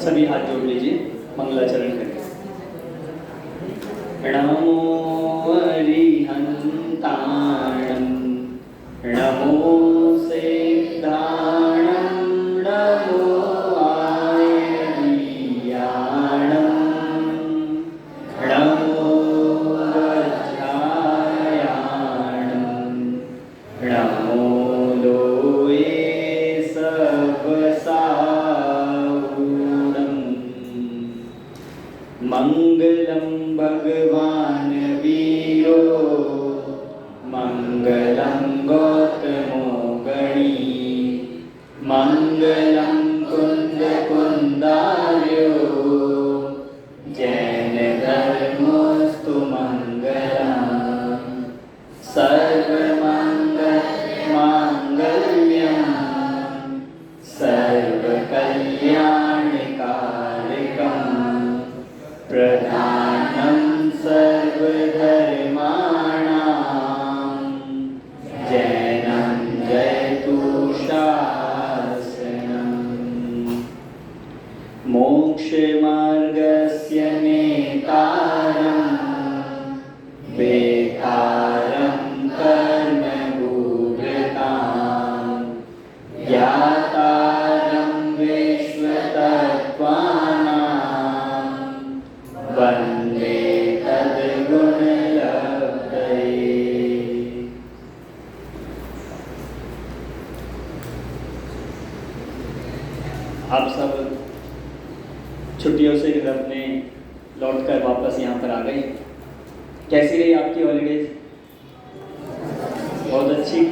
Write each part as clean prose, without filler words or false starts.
सभी हाथ जोड़ लीजिए, मंगलाचरण करें। नमो अरिहन्ताणं, नमो सिद्धाणं, नमो आयर्याणं, नमो वज्रायाणं, नमो लोये सर्वसाहुणं। मंगलं भगवान् वीरो, मंगलं गौतमो गणी, मंगलं कुन्दकुन्दार्यो, जैन धर्मोऽस्तु मंगलम्। सर्वमङ्गलमाङ्गल्यं, सर्वकल्याणकारिकम्, प्रधानं सर्वधर्माणां, जैनं जयतु शासनम्। मोक्षमार्गस्य नेतारं, वेतारं कर्मभूभृतां, ज्ञातारं विश्वतत्त्वानां, वन्दे तद्गुणलब्धये। आप सब छुट्टियों से घर अपने लौटकर वापस यहाँ पर आ गए। कैसी रही आपकी हॉलीडेज? बहुत अच्छी।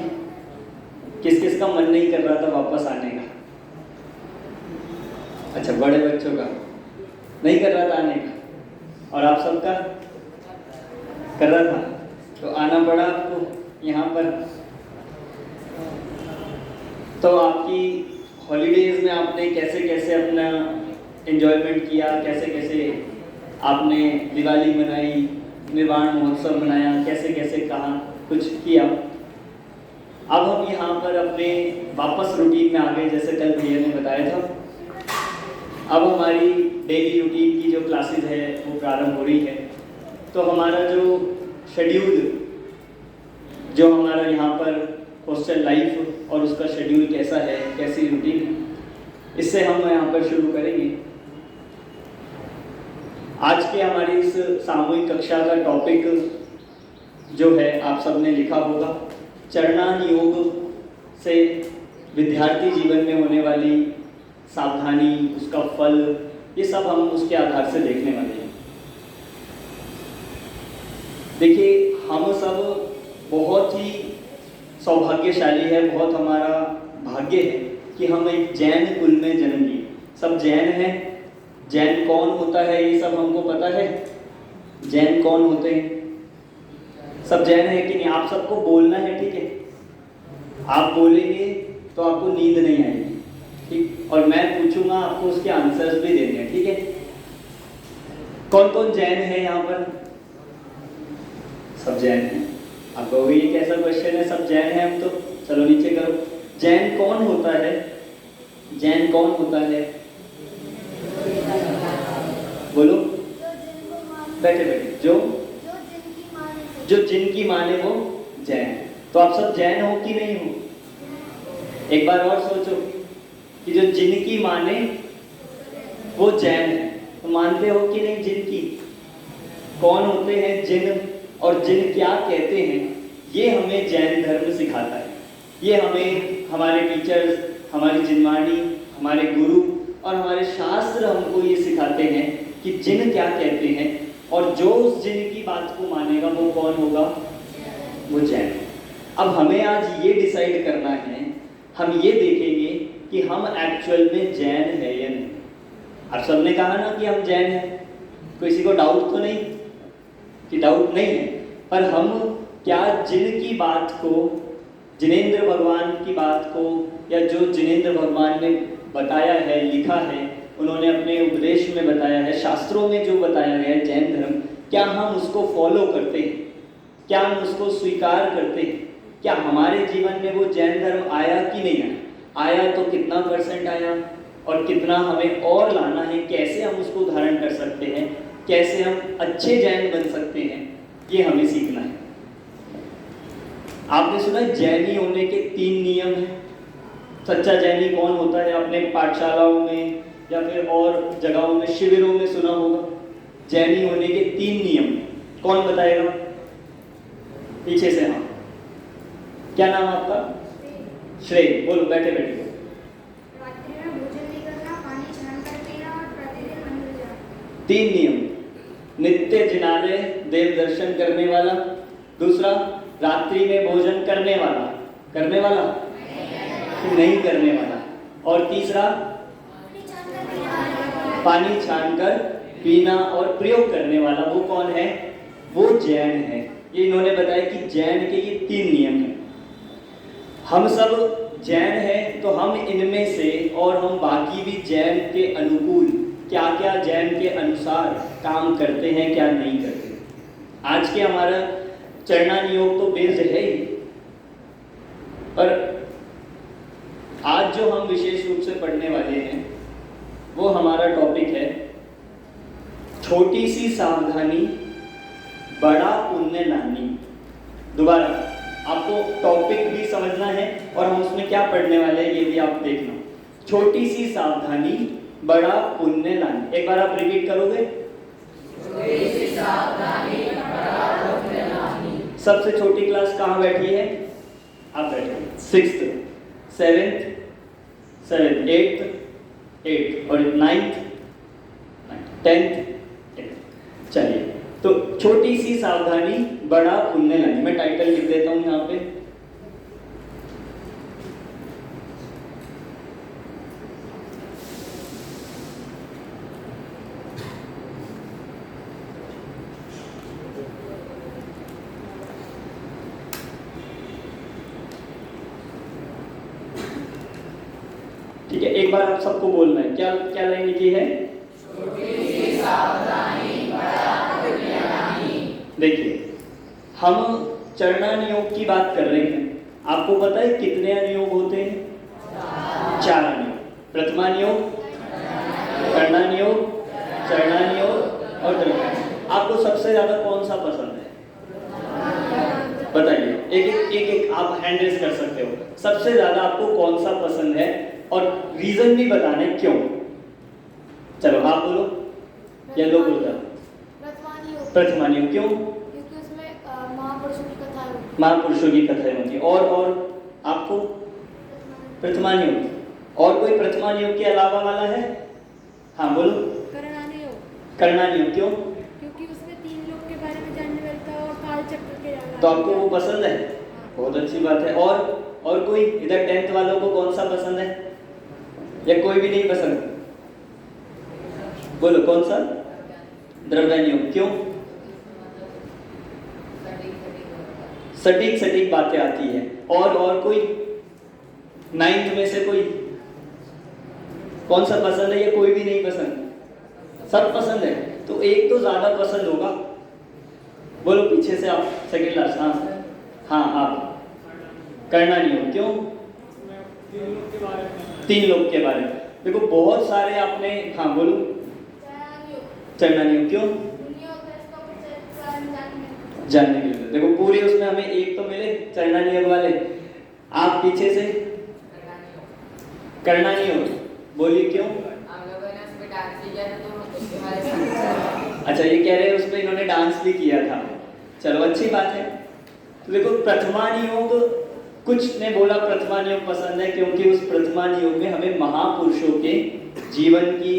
किस किस का मन नहीं कर रहा था वापस आने का? अच्छा, बड़े बच्चों का नहीं कर रहा था आने का, और आप सबका कर रहा था, तो आना पड़ा आपको यहाँ पर। तो आपकी हॉलीडेज में आपने कैसे कैसे अपना एंजॉयमेंट किया, कैसे कैसे आपने दिवाली मनाई, निर्वाण महोत्सव मनाया, कैसे कैसे कहाँ कुछ किया। अब हम यहाँ पर अपने वापस रूटीन में आ गए, जैसे कल भैया ने बताया था। अब हमारी डेली रूटीन की जो क्लासेस है वो प्रारंभ हो रही है। तो हमारा जो शेड्यूल, जो हमारा यहाँ पर हॉस्टल लाइफ और उसका शेड्यूल कैसा है, कैसी रूटीन है, इससे हम यहाँ पर शुरू करेंगे। आज के हमारी इस सामूहिक कक्षा का टॉपिक जो है आप सबने लिखा होगा, चरणान योग से विद्यार्थी जीवन में होने वाली सावधानी, उसका फल, ये सब हम उसके आधार से देखने वाले हैं। देखिए, हम सब बहुत ही सौभाग्यशाली है, बहुत हमारा भाग्य है कि हम एक जैन कुल में जन्म लिए। सब जैन हैं। जैन कौन होता है ये सब हमको पता है। जैन कौन होते हैं? सब जैन है कि नहीं? आप सबको बोलना है, ठीक है? आप बोलेंगे तो आपको नींद नहीं आएगी, ठीक? और मैं पूछूंगा, आपको उसके आंसर्स भी देने हैं, ठीक है? कौन कौन जैन है यहाँ पर? सब जैन हैं। आप कहोगे ये कैसा क्वेश्चन है, सब जैन हैं हम तो? चलो नीचे करो। जैन कौन होता है? जैन कौन होता है? बोलो, बैठे बैठे। जो जिनकी माने वो जैन। तो आप सब जैन हो कि नहीं हो? एक बार और सोचो कि जो जिनकी माने वो जैन है, तो मानते हो कि नहीं जिनकी? कौन होते हैं जिन, और जिन क्या कहते हैं, ये हमें जैन धर्म सिखाता है। ये हमें हमारे टीचर्स, हमारी जिनवाणी, हमारे गुरु और हमारे शास्त्र हमको ये सिखाते हैं कि जिन क्या कहते हैं, और जो उस जिन की बात को मानेगा वो कौन होगा? वो जैन। अब हमें आज ये डिसाइड करना है, हम ये देखेंगे कि हम एक्चुअल में जैन है या नहीं। आप सबने कहा ना कि हम जैन हैं, किसी को डाउट तो नहीं कि डाउट नहीं है, पर हम क्या जिन की बात को, जिनेंद्र भगवान की बात को, या जो जिनेंद्र भगवान ने बताया है, लिखा है, उन्होंने अपने उपदेश में बताया है, शास्त्रों में जो बताया गया है जैन धर्म, क्या हम उसको फॉलो करते हैं? क्या हम उसको स्वीकार करते हैं? क्या हमारे जीवन में वो जैन धर्म आया कि नहीं आया? आया तो कितना % आया, और कितना हमें और लाना है, कैसे हम उसको धारण कर सकते हैं, कैसे हम अच्छे जैन बन सकते हैं, ये हमें सीखना है। आपने सुना है जैनी होने के 3 नियम हैं। सच्चा जैनी कौन होता है? अपने पाठशालाओं में या फिर और जगहों में, शिविरों में सुना होगा। जैनी होने के 3 नियम कौन बताएगा? पीछे से। हाँ, क्या नाम आपका? श्रेय। बोलो, बैठे बैठे बोलो। रात्रि में भोजन नहीं करना, पानी छान कर पीना और प्रतिदिन मंदिर जाना। 3 नियम। नित्य जिनालय देव दर्शन करने वाला। दूसरा, रात्रि में भोजन करने वाला। करने वाला कि नहीं करने वाला। और तीसरा, पानी छानकर पीना और प्रयोग करने वाला। वो कौन है? वो जैन है। ये इन्होंने बताया कि जैन के ये 3 नियम हैं। हम सब जैन हैं, तो हम इनमें से और हम बाकी भी जैन के अनुकूल क्या क्या, जैन के अनुसार काम करते हैं, क्या नहीं करते। आज के हमारा चरणान योग तो बेस्ड है ही, पर आज जो हम विशेष रूप से पढ़ने वाले हैं वो हमारा टॉपिक है छोटी सी सावधानी बड़ा पुण्य लानी। दोबारा, आपको टॉपिक भी समझना है और हम उसमें क्या पढ़ने वाले हैं ये भी आप देखना। छोटी सी सावधानी बड़ा पुण्य लानी। एक बार आप रिपीट करोगे? छोटी सी सावधानी बड़ा पुण्य लानी। सबसे छोटी क्लास कहाँ बैठी है? आप बैठे 6th, 7th, 8th, और 9th, 10th, 10th। चलिए, तो छोटी सी सावधानी बड़ा पुण्य लानी। मैं टाइटल लिख देता हूं यहाँ पे। ठीक है, एक बार आप सबको बोलना है। क्या क्या लाइन लिखी है? छोटी सी सावधानी बड़ा पुण्य लानी। देखिए, हम चरणान योग की बात कर रहे हैं। आपको पता है कितने अनुयोग होते हैं? 4 अनुयोग। प्रथमान योग, कर्णान योग, चरणान योग और द्रव्यान योग। आपको सबसे ज्यादा कौन सा पसंद है? बताइए, एक आप हैंड रेज कर सकते हो। सबसे ज्यादा आपको कौन सा पसंद है और रीजन भी बताना है क्यों। चलो आप बोलो या लोग बोलता? प्रथमान योग। क्यों? क्योंकि उसमें महापुरुषों की कथाएं होती हैं। महापुरुषों की कथाएं होती है। और आपको प्रथमान योग। और कोई प्रथमान योग के अलावा वाला है? हाँ बोलो। कर्णान योग। कर्णान योग। क्यों? क्योंकि उसमें 3 लोग के बारे में जानने मिलता है और काल चक्र के तो आपको वो पसंद है? बहुत अच्छी बात है। और कोई इधर 10th वालों को कौन सा पसंद है या कोई भी नहीं पसंद? बोलो कौन सा? द्रव्यान योग। क्यों? सटीक बातें आती है। और कोई 9th में से कोई कौन सा पसंद है या कोई भी नहीं पसंद? सब पसंद है। तो एक तो ज्यादा पसंद होगा। बोलो पीछे से आप, सेकंड क्लास। हाँ आप। कर्णान योग। क्यों? 3 लोग के बारे में। देखो बहुत सारे आपने, हाँ बोलो। चरणान योग। क्यों? जानने के लिए। देखो पूरे उसमें हमें एक तो मिले चरणान योग वाले। आप पीछे से कर्णान योग। बोलिए क्यों? अच्छा, ये कह रहे हैं उसमें इन्होंने डांस भी किया था। चलो अच्छी बात है। तो देखो प्रथमान योग, कुछ ने बोला प्रथमान योग पसंद है क्योंकि उस प्रथमान योग में हमें महापुरुषों के जीवन की,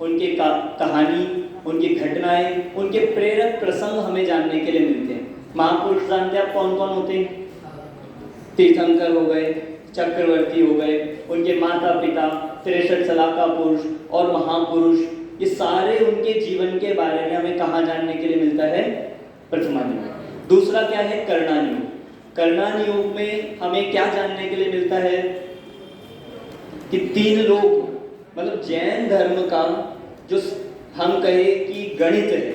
उनके कहानी, उनकी घटनाएं, उनके प्रेरक प्रसंग हमें जानने के लिए मिलते हैं। महापुरुष जानते हैं आप कौन कौन होते हैं? तीर्थंकर हो गए, चक्रवर्ती हो गए, उनके माता पिता, 63 सलाका पुरुष और महापुरुष, ये सारे उनके जीवन के बारे में हमें कहाँ जानने के लिए मिलता है? प्रथमान योग। दूसरा क्या है? कर्णान योग। कर्णान योग में हमें क्या जानने के लिए मिलता है कि 3 लोग, मतलब जैन धर्म का जो हम कहें कि गणित है,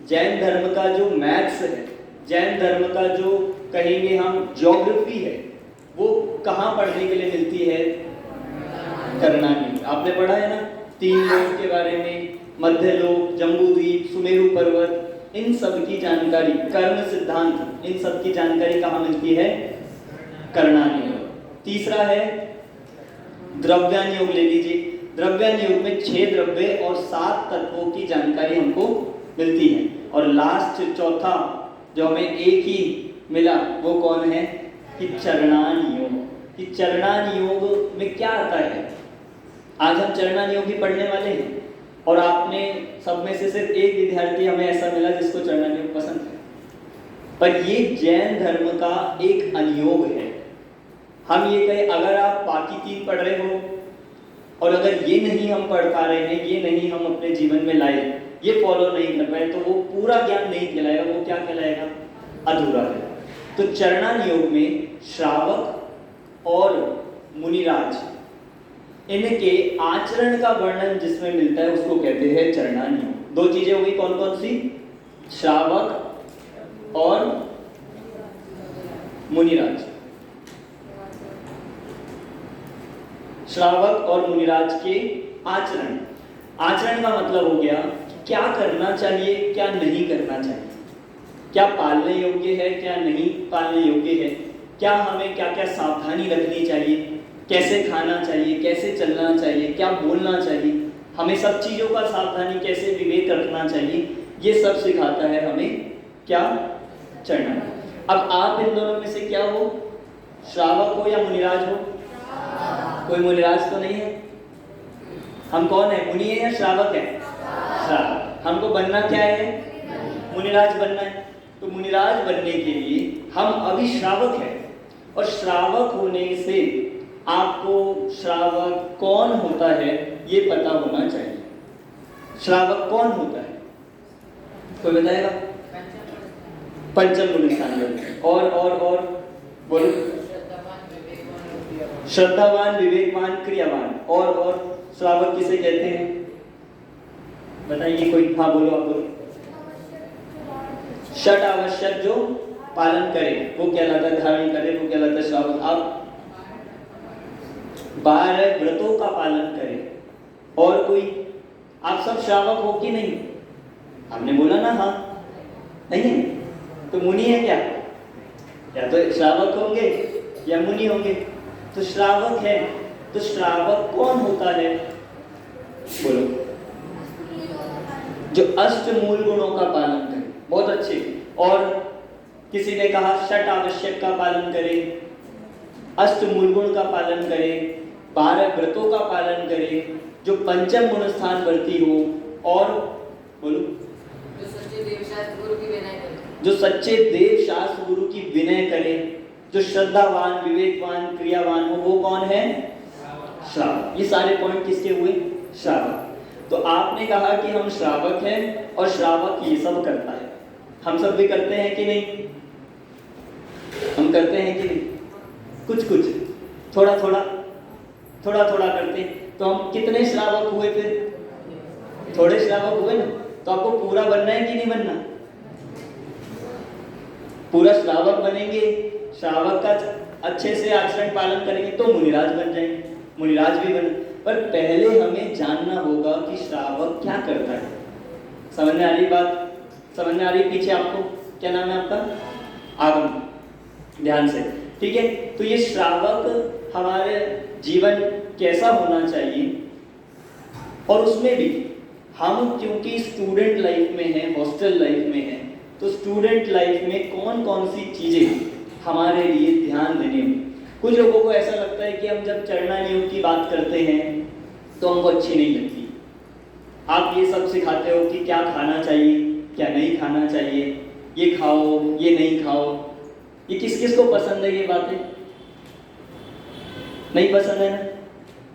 जैन धर्म का जो मैथ्स है, जैन धर्म का जो कहेंगे हम ज्योग्राफी है, वो कहाँ पढ़ने के लिए मिलती है? कर्णान योग। आपने पढ़ा है ना 3 लोक के बारे में, मध्य लोक, जम्बूद्वीप, सुमेरु पर्वत, इन सब की जानकारी, कर्म सिद्धांत, इन सब की जानकारी कहाँ मिलती है? कर्णानि योग। तीसरा है द्रव्यान योग, ले लीजिए। द्रव्यान योग में 6 द्रव्य और 7 तत्वों की जानकारी हमको मिलती है। और लास्ट चौथा जो हमें एक ही मिला वो कौन है? कि चरणान योग। कि चरणान योग में क्या आता है? आज हम चरणान योग ही पढ़ने वाले हैं। और आपने सब में से सिर्फ एक विद्यार्थी हमें ऐसा मिला जिसको चरणान योग पसंद है। पर ये जैन धर्म का एक अनुयोग है। हम ये कहें, अगर आप बाकी 3 पढ़ रहे हो और अगर ये नहीं हम पढ़ पा रहे हैं, ये नहीं हम अपने जीवन में लाए, ये फॉलो नहीं कर पाए, तो वो पूरा ज्ञान नहीं कहलाएगा। वो क्या कहलाएगा? अधूरा है। तो चरणान योग में श्रावक और मुनिराज, इनके आचरण का वर्णन जिसमें मिलता है उसको कहते हैं चरणान योग। 2 चीजें हो गई, कौन कौन सी? श्रावक और मुनिराज। श्रावक और मुनिराज के आचरण। आचरण का मतलब हो गया क्या करना चाहिए, क्या नहीं करना चाहिए, क्या पालने योग्य है, क्या नहीं पालने योग्य है, क्या हमें क्या क्या सावधानी रखनी चाहिए, कैसे खाना चाहिए, कैसे चलना चाहिए, क्या बोलना चाहिए, हमें सब चीज़ों का सावधानी, कैसे विवेक रखना चाहिए, ये सब सिखाता है हमें क्या? चरणान। अब आप इन दोनों में से क्या हो? श्रावक हो या मुनिराज हो? कोई मुनिराज तो नहीं है। हम कौन है? मुनि है या श्रावक है? श्रावक। हमको बनना क्या है? मुनिराज बनना है। तो मुनिराज बनने के लिए हम अभी श्रावक हैं। और श्रावक होने से आपको श्रावक कौन होता है ये पता होना चाहिए। श्रावक कौन होता है? कोई बताएगा? पंचम गुण स्थान। और बोलो। श्रद्धावान, विवेकवान, क्रियावान। और श्रावक किसे कहते हैं? बताइए कोई। हाँ बोलो, आप बोलो। षट आवश्यक जो पालन करे वो कहलाता है, धारण करे वो कहलाता है श्रावक। आप 12 व्रतों का पालन करे। और कोई? आप सब श्रावक हो कि नहीं? आपने बोला ना हाँ। नहीं है तो मुनि है क्या? या तो श्रावक होंगे या मुनि होंगे। तो श्रावक है। तो श्रावक कौन होता है? बोलो। जो अष्टमूल गुणों का पालन करे। बहुत अच्छे। और किसी ने कहा षट आवश्यक का पालन करे, अष्टमूल गुण का पालन करे, 12 व्रतों का पालन करे, जो पंचम गुण स्थान वर्ती हो। और बोलो। जो सच्चे देव शास्त्र गुरु की विनय करे, जो श्रद्धावान, विवेकवान, क्रियावान हो, वो कौन है? श्रावक। ये सारे पॉइंट किसके हुए? श्रावक। तो आपने कहा कि हम श्रावक हैं और श्रावक ये सब करता है। हम सब भी करते हैं कि नहीं? हम करते हैं कि नहीं? कुछ थोड़ा थोड़ा करते हैं। तो हम कितने श्रावक हुए फिर? थोड़े श्रावक हुए ना। तो आपको पूरा बनना है कि नहीं बनना? पूरा श्रावक बनेंगे, श्रावक का अच्छे से आचरण पालन करेंगे तो मुनिराज बन जाएंगे। मुनिराज भी बने। पर पहले हमें जानना होगा कि श्रावक क्या करता है। समझ में आ रही बात? समझ में आ रही? पीछे आपको क्या नाम है आपका? आगम। ध्यान से, ठीक है। तो ये श्रावक हमारे जीवन कैसा होना चाहिए, और उसमें भी हम क्योंकि स्टूडेंट लाइफ में हैं, हॉस्टल लाइफ में हैं, तो स्टूडेंट लाइफ में कौन कौन सी चीज़ें हमारे लिए ध्यान देनी होगी। कुछ लोगों को ऐसा लगता है कि हम जब चरणान योग की बात करते हैं तो हमको अच्छी नहीं लगती। आप ये सब सिखाते हो कि क्या खाना चाहिए, क्या नहीं खाना चाहिए, ये खाओ, ये नहीं खाओ। ये किस किस को पसंद है? ये बातें नहीं पसंद है ना?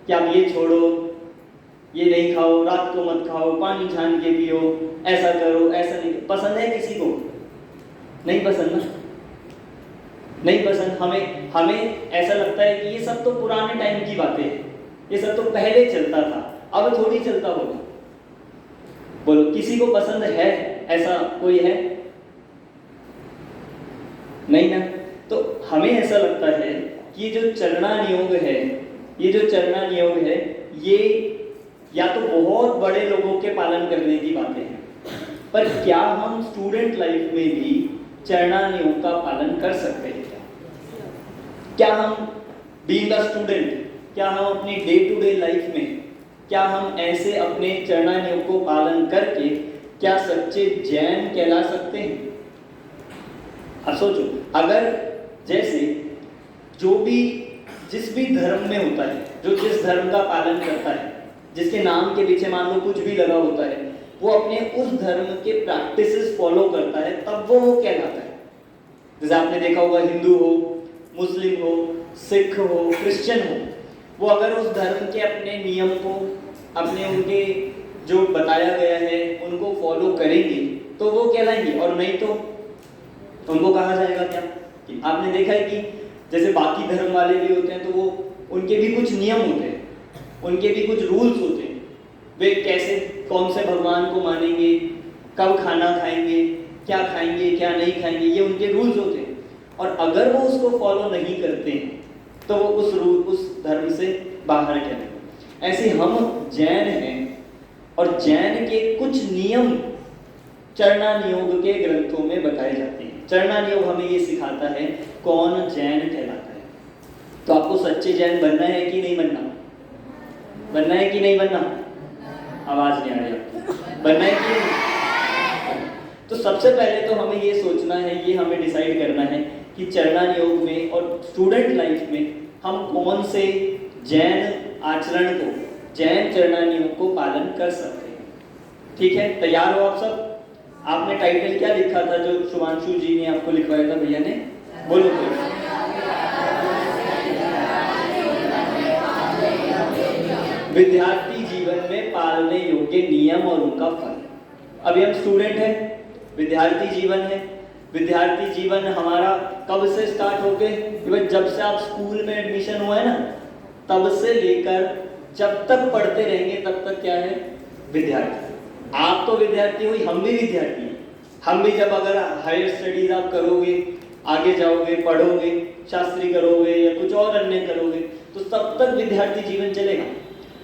कि आप ये छोड़ो, ये नहीं खाओ, रात को मत खाओ, पानी छान के पियो, ऐसा करो, ऐसा नहीं। पसंद है किसी को? नहीं पसंद ना? नहीं पसंद। हमें ऐसा लगता है कि ये सब तो पुराने टाइम की बातें हैं, ये सब तो पहले चलता था, अब थोड़ी चलता होगा। बोलो, किसी को पसंद है? ऐसा कोई है? नहीं ना? तो हमें ऐसा लगता है कि जो चरणान योग है, ये जो चरणान योग है, ये पालन करने की बातें हैं, पर क्या हम स्टूडेंट लाइफ में भी चरणानियों का पालन कर सकते हैं? क्या हम बीइंग अ स्टूडेंट, क्या हम अपनी डे टू डे लाइफ में, क्या हम ऐसे अपने चरणानियों को पालन करके क्या सच्चे जैन कहला सकते हैं? अब सोचो, अगर जैसे जो भी जिस भी धर्म में होता है, जो जिस धर्म का पालन करता है, जिसके नाम के पीछे मान लो कुछ भी लगा होता है, वो अपने उस धर्म के प्रैक्टिसेस फॉलो करता है, तब वो कहलाता है। जैसे आपने देखा होगा, हिंदू हो, मुस्लिम हो, सिख हो, क्रिश्चियन हो, वो अगर उस धर्म के अपने नियम को, अपने उनके जो बताया गया है उनको फॉलो करेंगे तो वो कहलाएंगे, और नहीं तो उनको कहा जाएगा क्या? कि आपने देखा है कि जैसे बाकी धर्म वाले भी होते हैं तो वो उनके भी कुछ नियम होते हैं, उनके भी कुछ रूल्स होते हैं, वे कैसे कौन से भगवान को मानेंगे, कब खाना खाएंगे, क्या खाएंगे क्या नहीं खाएंगे, ये उनके रूल्स होते हैं। और अगर वो उसको फॉलो नहीं करते हैं तो वो उस धर्म से बाहर कहलाएंगे। ऐसे हम जैन हैं और जैन के कुछ नियम चरणानियोग के ग्रंथों में बताए जाते हैं। चरणानियोग हमें ये सिखाता है कौन जैन कहलाता है। तो आपको सच्चे जैन बनना है कि नहीं बनना? बनना है कि नहीं बनना? आवाज नहीं आ रही आपको। बनना है कि नहीं? तो सबसे पहले तो हमें ये सोचना है, ये हमें डिसाइड करना है कि चरणानियोग में और स्टूडेंट लाइफ में हम कौन से जैन आचरण को, जैन चरणानियोग को पालन कर सकते हैं। ठीक है, तैयार हो आप सब? आपने टाइटल क्या लिखा था जो शुभांशु जी ने आपको लिखवाया था, भैया ने? बोलो तो। विद्यार्थी जीवन में पालने योग्य नियम और उनका फल। अभी हम स्टूडेंट हैं, विद्यार्थी जीवन है। विद्यार्थी जीवन हमारा कब से स्टार्ट हो गए? जब से आप स्कूल में एडमिशन हुआ है ना, तब से लेकर जब तक पढ़ते रहेंगे तब तक क्या है? विद्यार्थी। आप तो विद्यार्थी हुई, हम भी विद्यार्थी हैं। हम भी जब अगर हायर स्टडीज आप करोगे, आगे जाओगे, पढ़ोगे, शास्त्री करोगे या कुछ और अन्य करोगे, तो तब तक विद्यार्थी जीवन चलेगा।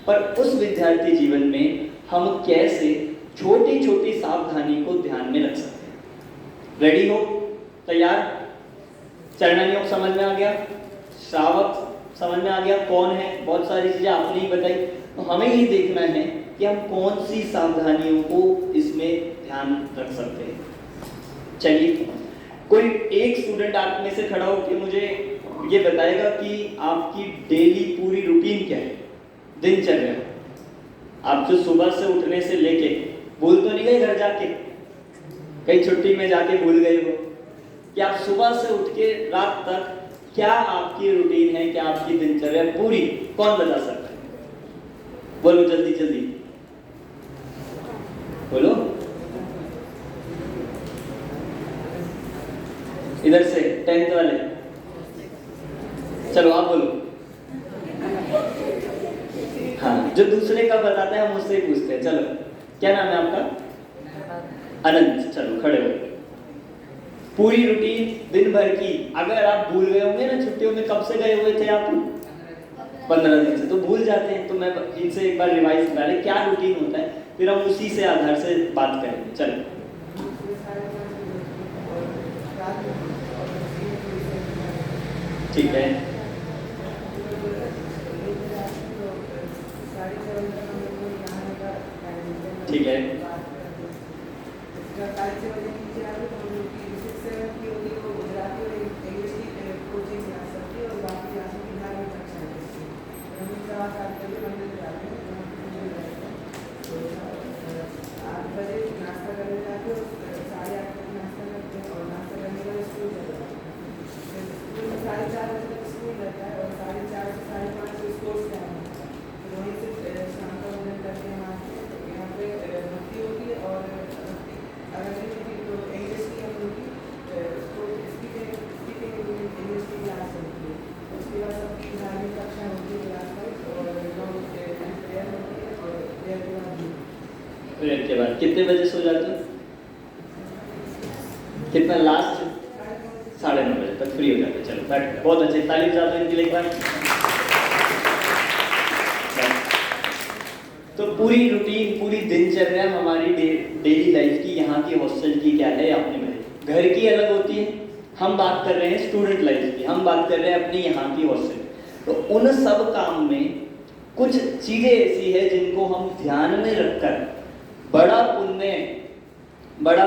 पर उस विद्यार्थी जीवन में हम कैसे छोटी छोटी सावधानी को ध्यान में रख सकते हैं? रेडी हो? तैयार? चरणानियोग समझ में आ गया, श्रावक समझ में आ गया, कौन है, बहुत सारी चीजें आपने ही बताई। तो हमें ये देखना है कि हम कौन सी सावधानियों को इसमें ध्यान रख सकते हैं। चलिए, कोई एक स्टूडेंट आप में से खड़ा होकर मुझे ये बताएगा कि आपकी डेली पूरी रूटीन क्या है, दिनचर्या। आप जो सुबह से उठने से लेके, भूल तो नहीं गए घर जाके, कहीं छुट्टी में जाके भूल गए हो, कि आप सुबह से उठ के रात तक क्या आपकी रूटीन है, क्या आपकी दिनचर्या पूरी, कौन बता सकता है? बोलो जल्दी जल्दी बोलो। इधर से 10th वाले, चलो आप बोलो। हाँ, जो दूसरे का बताता है हम उससे ही पूछते हैं। चलो, क्या नाम है आपका? अनंत। चलो खड़े हो। पूरी रूटीन दिन भर की, अगर आप भूल गए होंगे ना, छुट्टियों में कब से गए हुए थे आप? 15 दिन से, तो भूल जाते हैं। तो मैं इनसे एक बार रिवाइज करा ले क्या रूटीन होता है, फिर हम उसी से आधार से बात करेंगे। चलो, ठीक है। ठीक है, फिर के बाद कितने बजे सो जाते हो? कितना लास्ट? 9:30 बजे तक फ्री हो जाते। चलो बैठ, बहुत अच्छे, तालीम चाहते हैं इनके लिए एक बार। तो पूरी रूटीन, पूरी दिनचर्या हमारी डेली लाइफ की, यहाँ की हॉस्टल की क्या है आपने बताई। घर की अलग होती है, हम बात कर रहे हैं स्टूडेंट लाइफ की, हम बात कर रहे हैं अपनी यहाँ की हॉस्टल। तो उन सब काम में कुछ चीज़ें ऐसी है जिनको हम ध्यान में रखकर बड़ा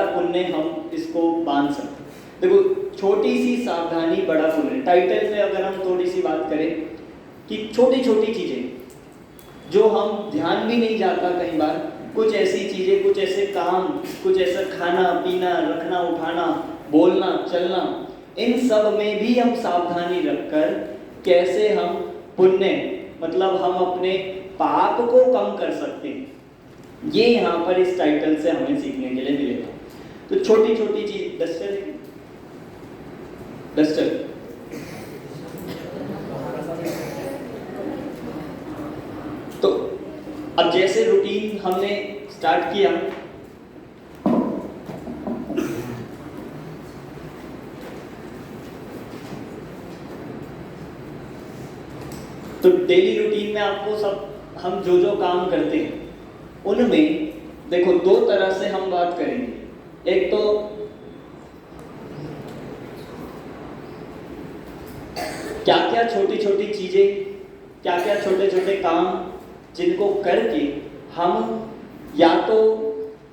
पुण्य हम इसको बांध सकते हैं। देखो, छोटी सी सावधानी बड़ा पुण्य। टाइटल में अगर हम थोड़ी सी बात करें कि छोटी छोटी चीज़ें जो हम ध्यान भी नहीं जाता कई बार, कुछ ऐसी चीज़ें, कुछ ऐसे काम, कुछ ऐसा खाना पीना, रखना उठाना, बोलना चलना, इन सब में भी हम सावधानी रखकर कैसे हम पुण्य, मतलब हम अपने पाप को कम कर सकते हैं, ये यहाँ पर इस टाइटल से हमें सीखने के लिए मिलेगा। तो छोटी छोटी चीज, डस्टर तो अब जैसे रूटीन हमने स्टार्ट किया, तो डेली रूटीन में आपको सब हम जो जो काम करते हैं उनमें देखो दो तरह से हम बात करेंगे। एक तो क्या क्या छोटी छोटी चीजें, क्या क्या छोटे छोटे काम जिनको करके हम या तो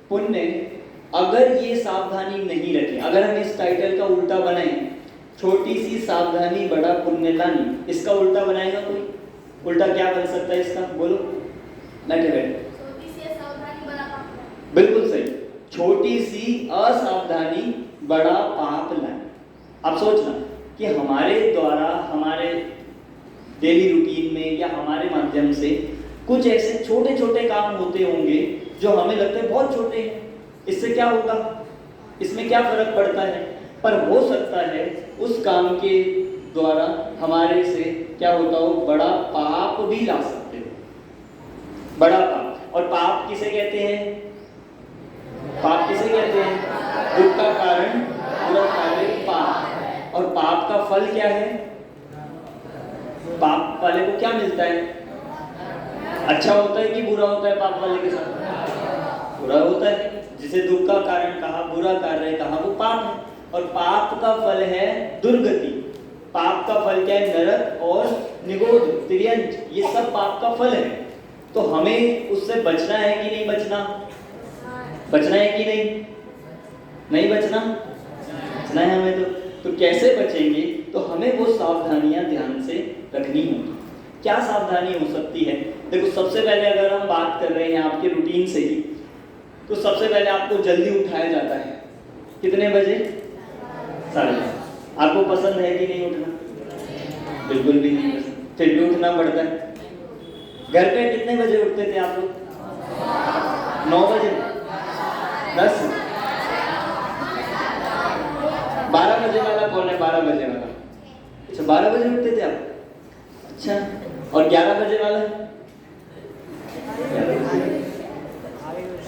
पुण्य, अगर ये सावधानी नहीं रखें, अगर हम इस टाइटल का उल्टा बनाएं, छोटी सी सावधानी बड़ा पुण्य लानी, इसका उल्टा बनाएगा कोई? उल्टा क्या बन सकता है इसका, बोलो। बैठे बिल्कुल सही, छोटी सी असावधानी बड़ा पाप लाए। अब सोचना कि हमारे द्वारा, हमारे डेली रूटीन में या हमारे माध्यम से कुछ ऐसे छोटे छोटे काम होते होंगे जो हमें लगते हैं बहुत छोटे हैं, इससे क्या होगा, इसमें क्या फर्क पड़ता है, पर हो सकता है उस काम के द्वारा हमारे से क्या होता हो, बड़ा पाप भी ला सकते हो, बड़ा पाप। और पाप किसे कहते हैं? पाप किसे कहते हैं? दुख का कारण, बुरा कार्य पाप। और पाप का फल क्या है? पाप वाले को क्या मिलता है? अच्छा होता है कि बुरा होता है? पाप वाले के साथ बुरा होता है। जिसे दुख का कारण कहा, बुरा कार्य कहा, वो पाप है। और पाप का फल है दुर्गति। पाप का फल क्या है? नरक और निगोध, तिर्यंत, ये सब पाप का फल है। तो हमें उससे बचना है कि नहीं बचना? बचना है कि नहीं? नहीं बचना? बचना है हमें। तो कैसे बचेंगे? तो हमें वो सावधानियां ध्यान से रखनी होगी। क्या सावधानी हो सकती है? देखो, सबसे पहले अगर हम बात कर रहे हैं आपके रूटीन से ही, तो सबसे पहले आपको जल्दी उठाया जाता है। कितने बजे? 5:30। आपको पसंद है कि नहीं उठना? बिल्कुल भी नहीं पसंद, फिर भी उठना पड़ता है। घर पे कितने बजे उठते थे आप लोग? 9 बजे, 10, 12 बजे वाला कौन है? 12 बजे वाला, अच्छा 12 बजे उठते थे आप, अच्छा। और 11 बजे वाला?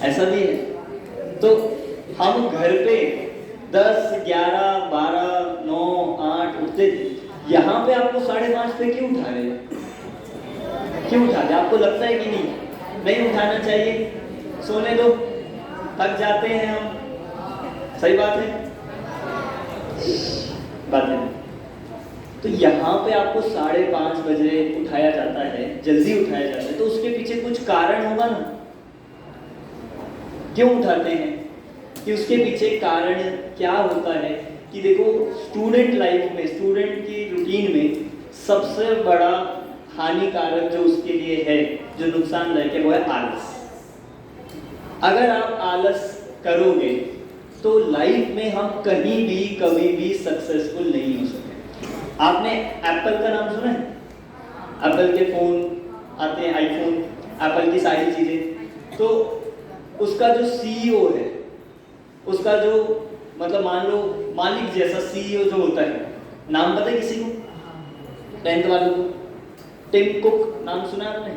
ऐसा भी है। तो हम घर पे 10, 11, 12, 9, 8 उठते थे। यहाँ पे आपको 5:30 पे क्यों उठा रहे हैं? क्यों उठा रहे? आपको लगता है कि नहीं उठाना चाहिए? सोने दो, थक जाते हैं हम, सही बात है, बात है। तो यहाँ पे आपको 5:30 बजे उठाया जाता है, जल्दी उठाया जाता है, तो उसके पीछे कुछ कारण होगा ना, क्यों उठाते हैं? कि उसके पीछे कारण क्या होता है कि देखो, स्टूडेंट लाइफ में, स्टूडेंट की रूटीन में सबसे बड़ा हानिकारक जो उसके लिए है, जो नुकसानदायक है, वो है आलस। अगर आप आलस करोगे तो लाइफ में हम कहीं भी कभी भी सक्सेसफुल नहीं हो सकते। आपने एप्पल का नाम सुना है? एप्पल के फोन आते हैं, आईफोन, एप्पल की सारी चीजें। तो उसका जो सीईओ है, उसका जो मतलब मान लो मालिक जैसा सीईओ जो होता है, नाम पता है किसी को? 10th वालों को? टिम कुक, नाम सुना आपने?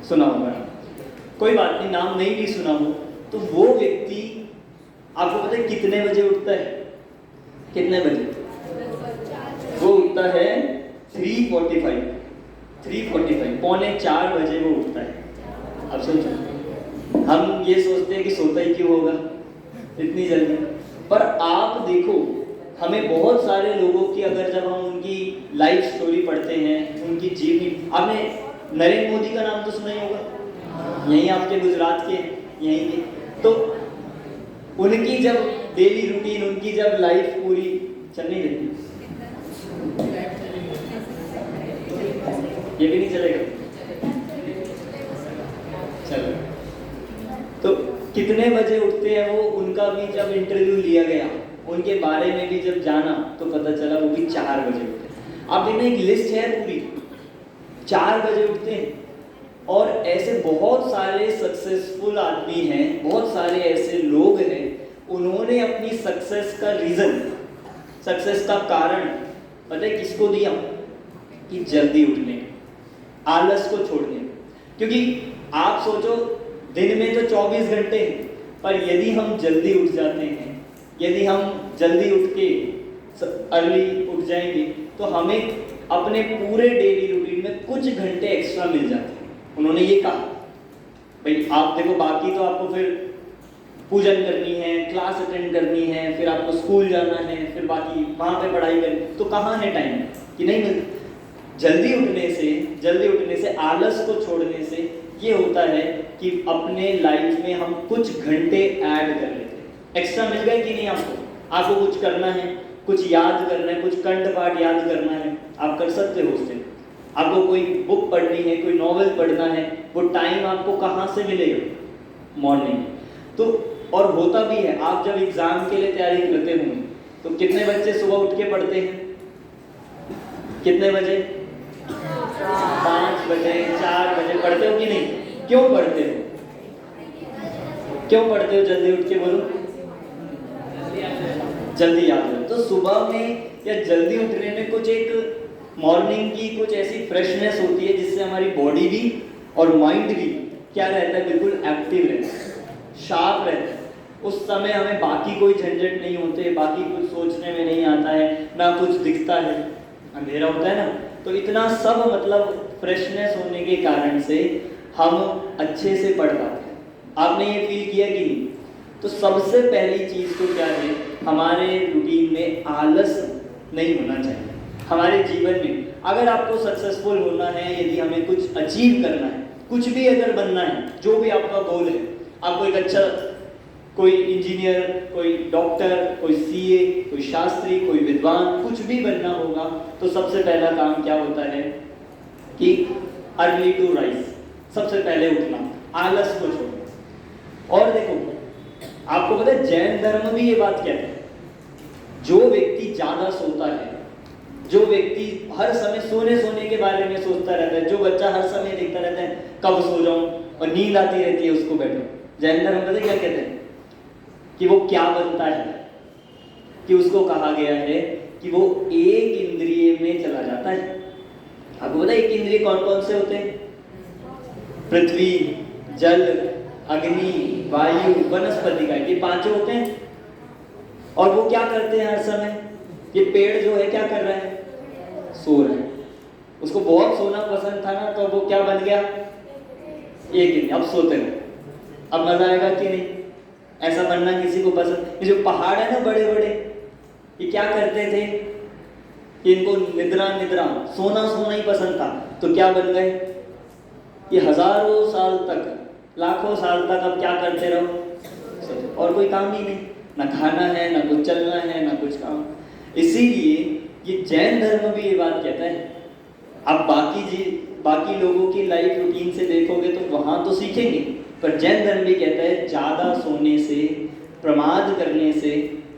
सुना होगा, कोई बात नहीं, नाम नहीं भी सुना हो तो वो व्यक्ति आपको पता है कितने बजे उठता है? कितने बजे? वो उठता है 3:45, 3:45, 3:45 बजे वो उठता है। अब सोचो, ये सोचते हैं कि सोता ही क्यों होगा इतनी जल्दी। पर आप देखो, हमें बहुत सारे लोगों की, अगर जब हम उनकी लाइफ स्टोरी पढ़ते हैं, उनकी जीवनी, आपने नरेंद्र मोदी का नाम तो सुना ही होगा, यहीं आपके गुजरात के, यहीं के, तो उनकी जब डेली रूटीन, उनकी जब लाइफ पूरी चल नहीं रही, ये भी नहीं चलेगा, चलो, तो कितने बजे उठते हैं वो, उनका भी जब इंटरव्यू लिया गया, उनके बारे में भी जब जाना तो पता चला वो भी 4 बजे उठते। आप देखना, एक लिस्ट है पूरी, 4 बजे उठते हैं। और ऐसे बहुत सारे सक्सेसफुल आदमी हैं, बहुत सारे ऐसे लोग हैं, उन्होंने अपनी सक्सेस का रीजन, सक्सेस का कारण पता है किसको दिया? कि जल्दी उठने, आलस को छोड़ने। क्योंकि आप सोचो, दिन में तो 24 घंटे हैं, पर यदि हम जल्दी उठ जाते हैं, यदि हम जल्दी उठ के अर्ली उठ जाएंगे, तो हमें अपने पूरे डेली रूटीन में कुछ घंटे एक्स्ट्रा मिल जाते हैं। उन्होंने ये कहा भाई, आप देखो, बाकी तो आपको फिर पूजन करनी है, क्लास अटेंड करनी है, फिर आपको स्कूल जाना है, फिर बाकी वहाँ पे पढ़ाई करनी, तो कहाँ है टाइम कि नहीं मिलता। जल्दी उठने से, आलस को छोड़ने से ये होता है कि अपने लाइफ में हम कुछ घंटे ऐड कर लेते हैं। एक्स्ट्रा मिल गए कि नहीं आपको कुछ करना है, कुछ याद करना है, कुछ कंठ पाठ याद करना है, आप कर सकते हो उससे। आपको कोई बुक पढ़नी है, कोई नॉवेल पढ़ना है, वो टाइम आपको कहाँ से मिलेगा? मॉर्निंग। तो और होता भी है, आप जब एग्जाम के लिए तैयारी करते होंगे तो कितने बच्चे सुबह उठ के पढ़ते हैं? कितने बजे? 5 बजे, 4 बजे पढ़ते हो कि नहीं? क्यों पढ़ते हो? क्यों पढ़ते हो जल्दी उठ के? बोलो। जल्दी याद हो। तो सुबह में या जल्दी उठने में कुछ एक मॉर्निंग की कुछ ऐसी फ्रेशनेस होती है जिससे हमारी बॉडी भी और माइंड भी क्या रहता है? बिल्कुल एक्टिव रहता है, शार्प रहता है। उस समय हमें बाकी कोई झंझट नहीं होते, बाकी कुछ सोचने में नहीं आता है, ना कुछ दिखता है, अंधेरा होता है ना, तो इतना सब मतलब फ्रेशनेस होने के कारण से हम अच्छे से पढ़ पाते हैं। आपने ये फील किया कि नहीं? तो सबसे पहली चीज़ तो क्या है, हमारे रूटीन में आलस नहीं होना चाहिए। हमारे जीवन में अगर आपको सक्सेसफुल होना है, यदि हमें कुछ अचीव करना है, कुछ भी अगर बनना है, जो भी आपका गोल है, आपको एक अच्छा कोई इंजीनियर, कोई डॉक्टर, कोई सीए, कोई शास्त्री, कोई विद्वान, कुछ भी बनना होगा, तो सबसे पहला काम क्या होता है कि अर्ली टू राइज, सबसे पहले उठना, आलस को छोड़ना। और देखो, आपको पता है जैन धर्म भी ये बात कहता है, जो व्यक्ति ज्यादा सोता है, जो व्यक्ति हर समय सोने के बारे में सोचता रहता है, जो बच्चा हर समय देखता रहता है कब सो जाऊं और नींद आती रहती है उसको बैठो, जैन धर्म पता क्या कहते हैं कि वो क्या बनता है, कि उसको कहा गया है कि वो एक इंद्रिय में चला जाता है। आपको पता है एक इंद्रिय कौन कौन से होते हैं? पृथ्वी, जल, अग्नि, वायु, वनस्पति का, ये 5 होते हैं। और वो क्या करते हैं हर समय? ये पेड़ जो है क्या कर रहा है? सो रहा है। उसको बहुत सोना पसंद था ना, तो वो क्या बन गया? एक इंद्रिय, अब सोते रहे। अब मजा आएगा कि नहीं? ऐसा बनना किसी को पसंद? ये जो पहाड़ है ना बड़े बड़े, ये क्या करते थे? इनको निद्रा सोना ही पसंद था, तो क्या बन गए? ये हजारों साल तक, लाखों साल तक अब क्या करते रहो? और कोई काम ही नहीं, ना खाना है, ना कुछ चलना है, ना कुछ काम। इसीलिए ये जैन धर्म भी ये बात कहता है। आप बाकी लोगों की लाइफ रूटीन से देखोगे तो वहां तो सीखेंगे, पर जैन धर्म भी कहता है ज्यादा सोने से, प्रमाद करने से,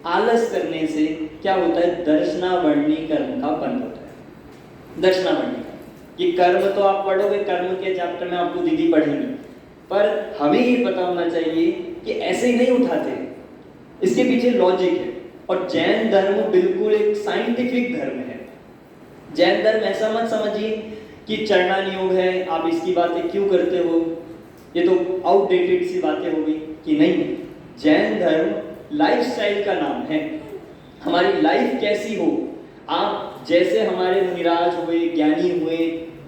आलस करने से क्या होता है? दर्शनावर्णी कर्म का बंध होता है। दर्शनावर्णी, ये कर्म तो आप पढ़ोगे, कर्म के चैप्टर में आपको दीदी पढ़ेंगे, पर हमें ये पता होना चाहिए कि ऐसे ही नहीं उठाते, इसके पीछे लॉजिक है। और जैन धर्म बिल्कुल एक साइंटिफिक धर्म है। जैन धर्म ऐसा मत समझिए कि चरणान योग है, आप इसकी बातें क्यों करते हो, ये तो आउटडेटेड सी बातें हो गई, कि नहीं। जैन धर्म लाइफस्टाइल का नाम है। हमारी लाइफ कैसी हो, आप जैसे हमारे मुनिराज हुए, ज्ञानी हुए,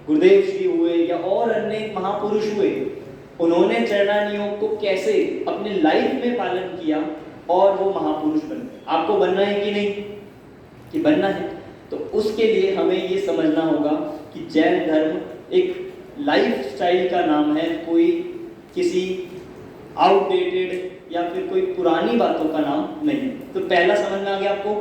गुरुदेव श्री हुए, या और अन्य महापुरुष हुए, उन्होंने चरणानी योग को कैसे अपने लाइफ में पालन किया और वो महापुरुष बने। आपको बनना है कि नहीं? कि बनना है। तो उसके लिए हमें ये समझना होगा कि जैन धर्म एक लाइफ स्टाइल का नाम है, कोई किसी आउटडेटेड या फिर कोई पुरानी बातों का नाम नहीं। तो पहला समझ में आ गया आपको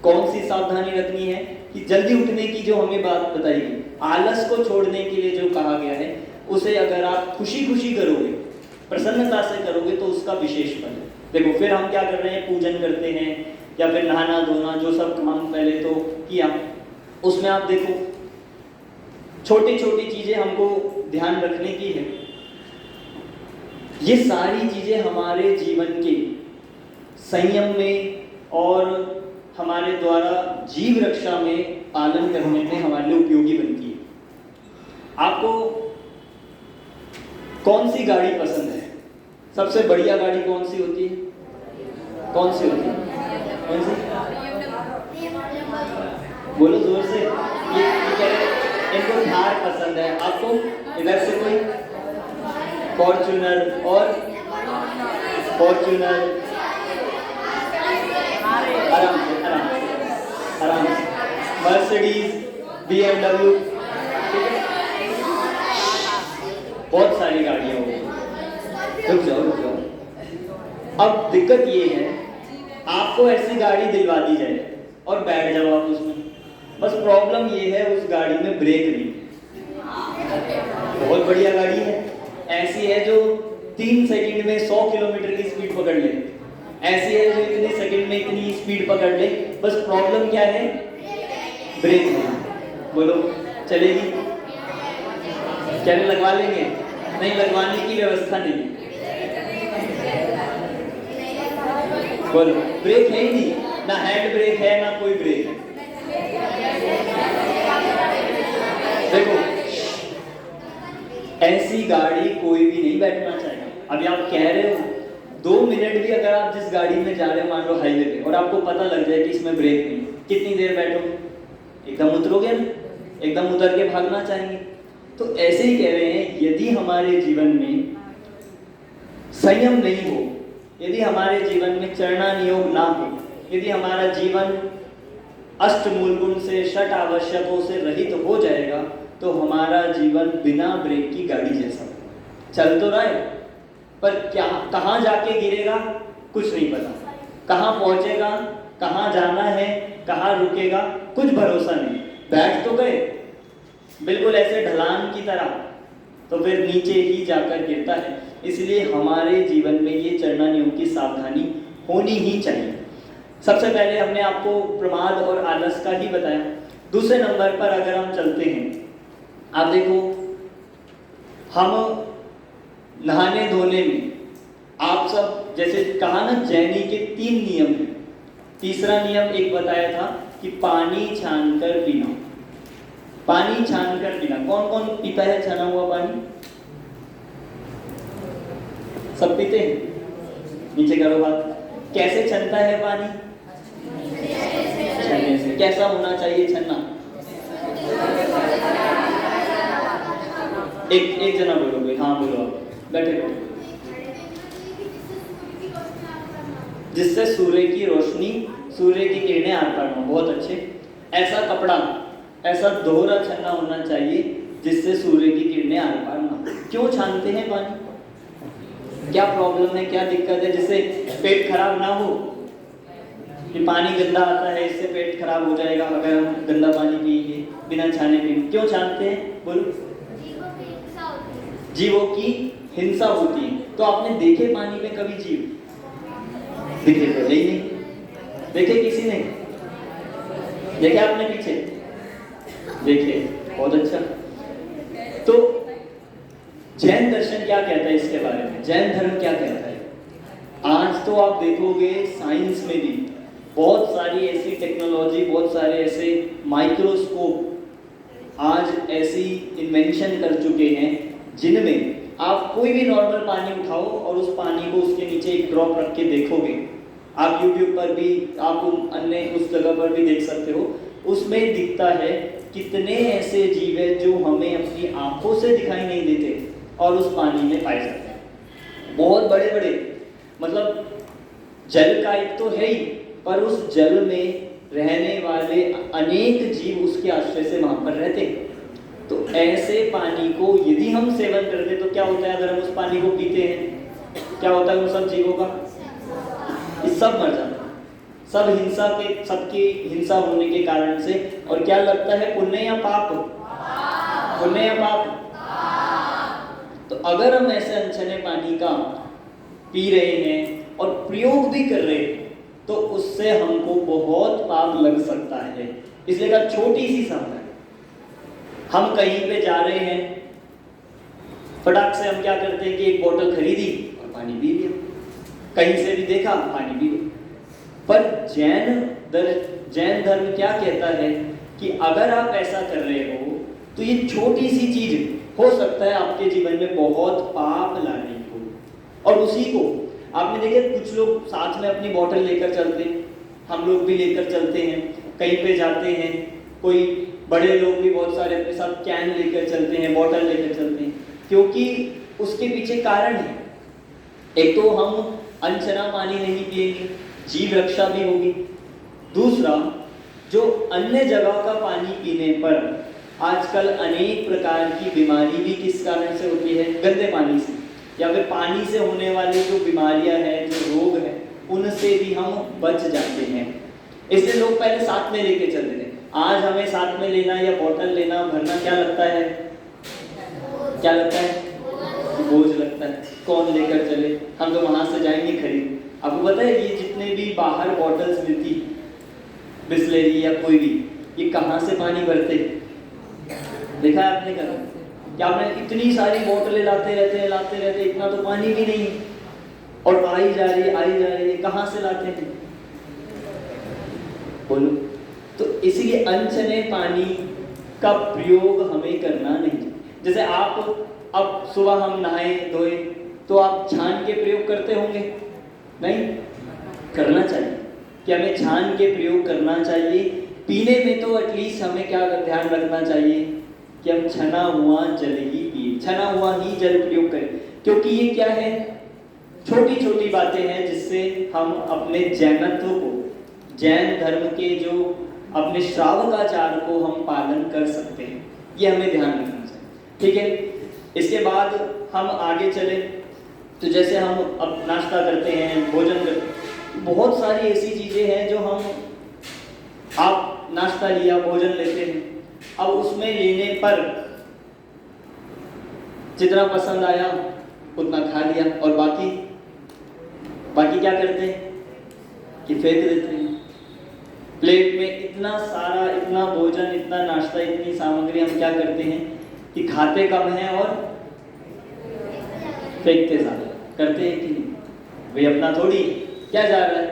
कौन सी सावधानी रखनी है कि जल्दी उठने की जो हमें बात बताई गई, आलस को छोड़ने के लिए जो कहा गया है, उसे अगर आप खुशी खुशी करोगे, प्रसन्नता से करोगे तो उसका विशेष फल है। देखो फिर हम क्या कर रहे हैं, पूजन करते हैं या फिर नहाना धोना, जो सब काम पहले तो किया, उसमें आप देखो छोटी छोटी चीजें हमको ध्यान रखने की है। ये सारी चीजें हमारे जीवन के संयम में और हमारे द्वारा जीव रक्षा में पालन करने में हमारे लिए उपयोगी बनती है। आपको कौन सी गाड़ी पसंद है? सबसे बढ़िया गाड़ी कौन सी होती है? कौन सी होती है? कौन सी? बोलो जोर से। ये कह रहे हैं इनको थार पसंद है। आपको इधर से कोई फॉर्च्यूनर और फॉर्च्यूनर, आराम से आराम से आराम से, मर्सिडीज, BMW, बहुत सारी गाड़ियां हो गई। रुक जाओ। अब दिक्कत ये है, आपको ऐसी गाड़ी दिलवा दी जाए और बैठ जाओ आप उसमें, बस प्रॉब्लम ये है उस गाड़ी में ब्रेक नहीं। बहुत बढ़िया गाड़ी है, ऐसी है जो 3 सेकंड में 100 किलोमीटर की स्पीड पकड़ ले, ऐसी है जो इतने सेकंड में इतनी स्पीड पकड़ ले, बस प्रॉब्लम क्या है? ब्रेक नहीं। बोलो चलेगी? क्या लगवा लेंगे? नहीं, लगवाने की व्यवस्था नहीं। बोलो ब्रेक है ही नहीं, ना हैंड ब्रेक है ना कोई ब्रेक है। देखो ऐसी गाड़ी कोई भी नहीं बैठना चाहेगा। अभी आप कह रहे हो 2 मिनट भी अगर आप जिस गाड़ी में जा रहे हो, मान लो हाईवे पे, और आपको पता लग जाए कि इसमें ब्रेक नहीं, कितनी देर बैठोगे? एकदम उतरोगे ना, एकदम उतर के भागना चाहेंगे। तो ऐसे ही कह रहे हैं, यदि हमारे जीवन में संयम नहीं हो, यदि हमारे जीवन में चरणानी योग ना हो, यदि हमारा जीवन अष्टमूल गुण से, षट आवश्यकों से रहित हो जाएगा, तो हमारा जीवन बिना ब्रेक की गाड़ी जैसा चल तो रहा है, पर क्या कहाँ जाके गिरेगा कुछ नहीं पता, कहाँ पहुंचेगा, कहाँ जाना है, कहाँ रुकेगा, कुछ भरोसा नहीं। बैठ तो गए बिल्कुल ऐसे ढलान की तरह, तो फिर नीचे ही जाकर गिरता है। इसलिए हमारे जीवन में ये चरणानी योग की सावधानी होनी ही चाहिए। सबसे पहले हमने आपको प्रमाद और आलस का ही बताया। दूसरे नंबर पर अगर हम चलते हैं, आप देखो हम नहाने धोने में, आप सब जैसे कहा ना, जैनी के 3 नियम हैं। तीसरा नियम एक बताया था कि पानी छानकर पीना। पानी छानकर पीना, कौन कौन पीता है छाना हुआ पानी? सब पीते हैं? नीचे करो हाथ। कैसे छनता है पानी? छन्ने से। कैसा होना चाहिए छन्ना? एक जना बोलोगे। हाँ बोलो, आप बैठे बैठे। जिससे सूर्य की रोशनी, सूर्य की किरणें आर पार हो। बहुत अच्छे। ऐसा कपड़ा, ऐसा दोहरा छन्ना होना चाहिए जिससे सूर्य की किरणें आर पार ना हो। क्यों छानते हैं पानी? क्या प्रॉब्लम है, क्या दिक्कत है, जिससे पेट खराब ना हो? कि पानी गंदा आता है, इससे पेट खराब हो जाएगा अगर हम गंदा पानी पिएंगे बिना छाने पिएंगे। क्यों छानते हैं? बोलो। जीवों की हिंसा होती है। तो आपने देखे पानी में कभी जीव? दिखे तो ही नहीं। देखे किसी ने? देखे आपने पीछे? देखे, बहुत अच्छा। तो जैन दर्शन क्या कहता है इसके बारे में? जैन धर्म क्या कहता है? आज तो आप देखोगे साइंस में भी बहुत सारी ऐसी टेक्नोलॉजी, बहुत सारे ऐसे माइक्रोस्कोप आज ऐसी इन्वेंशन कर चुके हैं जिनमें आप कोई भी नॉर्मल पानी उठाओ और उस पानी को उसके नीचे एक ड्रॉप रख के देखोगे। आप YouTube पर भी, आप अन्य उस जगह पर भी देख सकते हो। उसमें दिखता है कितने ऐसे जीव हैं जो हमें अपनी आंखों से दिखाई नहीं देते, और उस पानी में पाए जाते हैं। बहुत बड़े बड़े, मतलब जल का एक तो है ही, पर उस जल में रहने वाले अनेक जीव उसके आश्रय से वहां पर रहते हैं। तो ऐसे पानी को यदि हम सेवन करते तो क्या होता है? अगर हम उस पानी को पीते हैं, क्या होता है उन सब जीवों का? ये सब मर जाते हैं, सब हिंसा के, सबकी हिंसा होने के कारण से। और क्या लगता है, पुण्य या पाप? पुण्य या पाप? तो अगर हम ऐसे अनछने पानी का पी रहे हैं और प्रयोग भी कर रहे हैं तो उससे हमको बहुत पाप लग सकता है। इसलिए का छोटी सी सावधानी, हम कहीं पे जा रहे हैं, फटाक से हम क्या करते हैं कि एक बोतल खरीदी और पानी पी लिया, कहीं से भी देखा पानी पी लिया। पर जैन धर्म क्या कहता है कि अगर आप ऐसा कर रहे हो तो ये छोटी सी चीज हो सकता है आपके जीवन में बहुत पाप ला रही हो। और उसी को आपने देखे, कुछ लोग साथ में अपनी बोतल लेकर चलते हैं, हम लोग भी लेकर चलते हैं, कहीं पे जाते हैं, कोई बड़े लोग भी बहुत सारे अपने साथ कैन लेकर चलते हैं, बोतल लेकर चलते हैं, क्योंकि उसके पीछे कारण है। एक तो हम अनछना पानी नहीं पिएंगे, जीव रक्षा भी होगी। दूसरा, जो अन्य जगह का पानी पीने पर आजकल अनेक प्रकार की बीमारी भी किस कारण से होती है? गंदे पानी से, या फिर पानी से होने वाली जो बीमारियां हैं, जो रोग हैं, उनसे भी हम बच जाते हैं। इसलिए लोग पहले साथ में लेके चलते थे। आज हमें साथ में लेना या बोतल लेना भरना क्या लगता है? क्या लगता है? बोझ लगता है। कौन लेकर चले? हम तो वहां से जाएंगे खरीद। आपको पता है ये जितने भी बाहर बॉटल्स मिलती, बिस्लेरी या कोई भी, ये कहाँ से पानी भरते? देखा है आपने कभी? क्या आपने इतनी सारी बोतलें लाते रहते, इतना तो पानी भी नहीं, और आई जा रही है, कहाँ से लाते हैं? बोलो। तो इसीलिए अनछने पानी का प्रयोग हमें करना नहीं। जैसे आप अब सुबह हम नहाए धोए तो आप छान के प्रयोग करते होंगे? नहीं करना चाहिए कि हमें छान के प्रयोग करना चाहिए। पीने में तो एटलीस्ट हमें क्या ध्यान रखना चाहिए कि हम छना हुआ जल ही पिए, छना हुआ ही जल प्रयोग करें। क्योंकि ये क्या है, छोटी छोटी बातें हैं जिससे हम अपने जैनत्व को, जैन धर्म के जो अपने श्रावकाचार को हम पालन कर सकते हैं। ये हमें ध्यान रखना चाहिए। ठीक है, इसके बाद हम आगे चले तो जैसे हम अब नाश्ता करते हैं, भोजन करते हैं, बहुत सारी ऐसी चीजें हैं जो हम, आप नाश्ता लिया, भोजन लेते हैं, अब उसमें लेने पर जितना पसंद आया उतना खा लिया, और बाकी क्या करते हैं कि फेंक देते हैं। प्लेट में इतना सारा, इतना भोजन, इतना नाश्ता, इतनी सामग्री, हम क्या करते हैं कि खाते कम है और फेंकते ज्यादा। करते हैं कि नहीं? भाई अपना थोड़ी, क्या जा रहा है,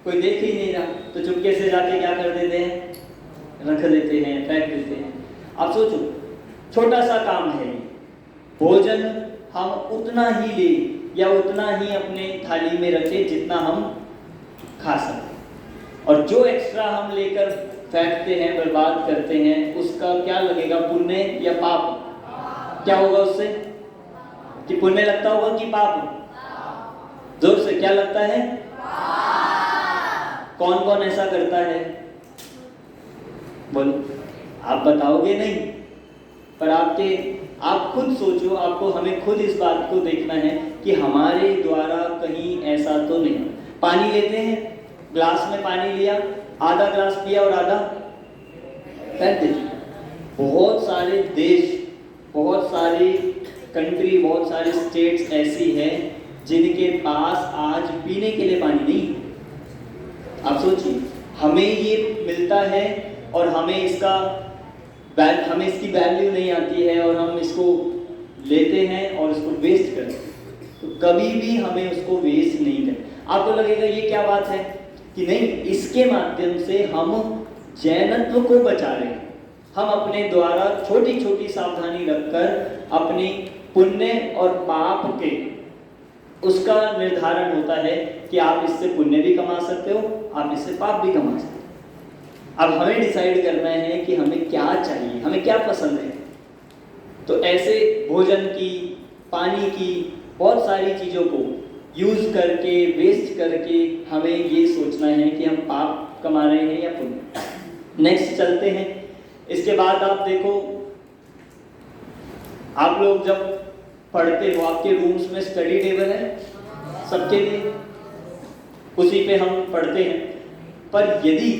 कोई देख ही नहीं रहा, तो चुपके से जाके क्या कर देते हैं, रख देते हैं, फेंक देते हैं। आप सोचो, छोटा सा काम है, भोजन हम उतना ही ले या उतना ही अपने थाली में रखें जितना हम खा सकते, और जो एक्स्ट्रा हम लेकर फेंकते हैं, बर्बाद करते हैं, उसका क्या लगेगा, पुण्य या पाप? क्या होगा उससे? कि पुण्य लगता होगा कि पाप? जोर से क्या लगता है? कौन कौन ऐसा करता है? बोलो। आप बताओगे नहीं, पर आप खुद सोचो, आपको, हमें खुद इस बात को देखना है कि हमारे द्वारा कहीं ऐसा तो नहीं। पानी लेते हैं, ग्लास में पानी लिया, आधा ग्लास पिया और आधा फेंक दिया। बहुत सारे देश, बहुत सारी कंट्री, बहुत सारी स्टेट्स ऐसी हैं जिनके पास आज पीने के लिए पानी नहीं। आप सोचिए, हमें ये मिलता है और हमें इसकी वैल्यू नहीं आती है, और हम इसको लेते हैं और इसको वेस्ट करते हैं। तो कभी भी हमें उसको वेस्ट नहीं करना। आपको लगेगा ये क्या बात है कि नहीं, इसके माध्यम से हम जैनत्व को बचा रहे हैं। हम अपने द्वारा छोटी छोटी सावधानी रखकर अपनी पुण्य और पाप के, उसका निर्धारण होता है कि आप इससे पुण्य भी कमा सकते हो, आप इससे पाप भी कमा सकते हो। अब हमें डिसाइड करना है कि हमें क्या चाहिए, हमें क्या पसंद है। तो ऐसे भोजन की पानी की, बहुत सारी चीज़ों को यूज़ करके, वेस्ट करके हमें ये सोचना है कि हम पाप कमा रहे हैं या पुण्य। नेक्स्ट चलते हैं। इसके बाद आप देखो, आप लोग जब पढ़ते हो, आपके रूम्स में स्टडी टेबल है सबके लिए, उसी पे हम पढ़ते हैं। पर यदि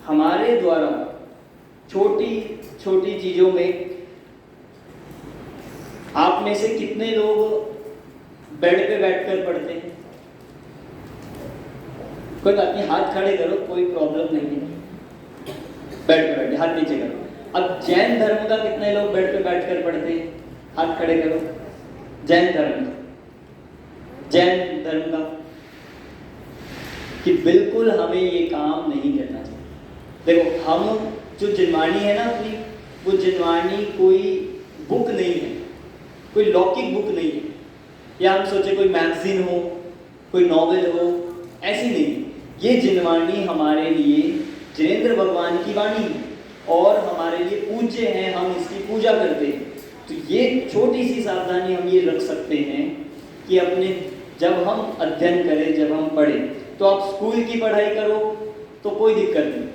हमारे द्वारा छोटी छोटी चीज़ों में, आप में से कितने लोग बेड पे बैठकर पढ़ते हैं? कोई बात नहीं, हाथ खड़े करो, कोई प्रॉब्लम नहीं है। बेड पे बैठे, हाथ नीचे करो। अब जैन धर्म का कितने लोग बेड पे बैठकर पढ़ते हैं? हाथ खड़े करो। जैन धर्म का कि बिल्कुल हमें ये काम नहीं करना चाहिए। देखो, हम जो जिनवाणी है ना अपनी, वो जिनवाणी कोई बुक नहीं है, कोई लौकिक बुक नहीं है, या हम सोचे कोई मैगजीन हो, कोई नॉवेल हो, ऐसी नहीं। ये जिनवाणी हमारे लिए जिनेंद्र भगवान की वाणी है और हमारे लिए पूज्य है, हम इसकी पूजा करते हैं। तो ये छोटी सी सावधानी हम ये रख सकते हैं कि अपने, जब हम अध्ययन करें, जब हम पढ़ें, तो आप स्कूल की पढ़ाई करो तो कोई दिक्कत नहीं,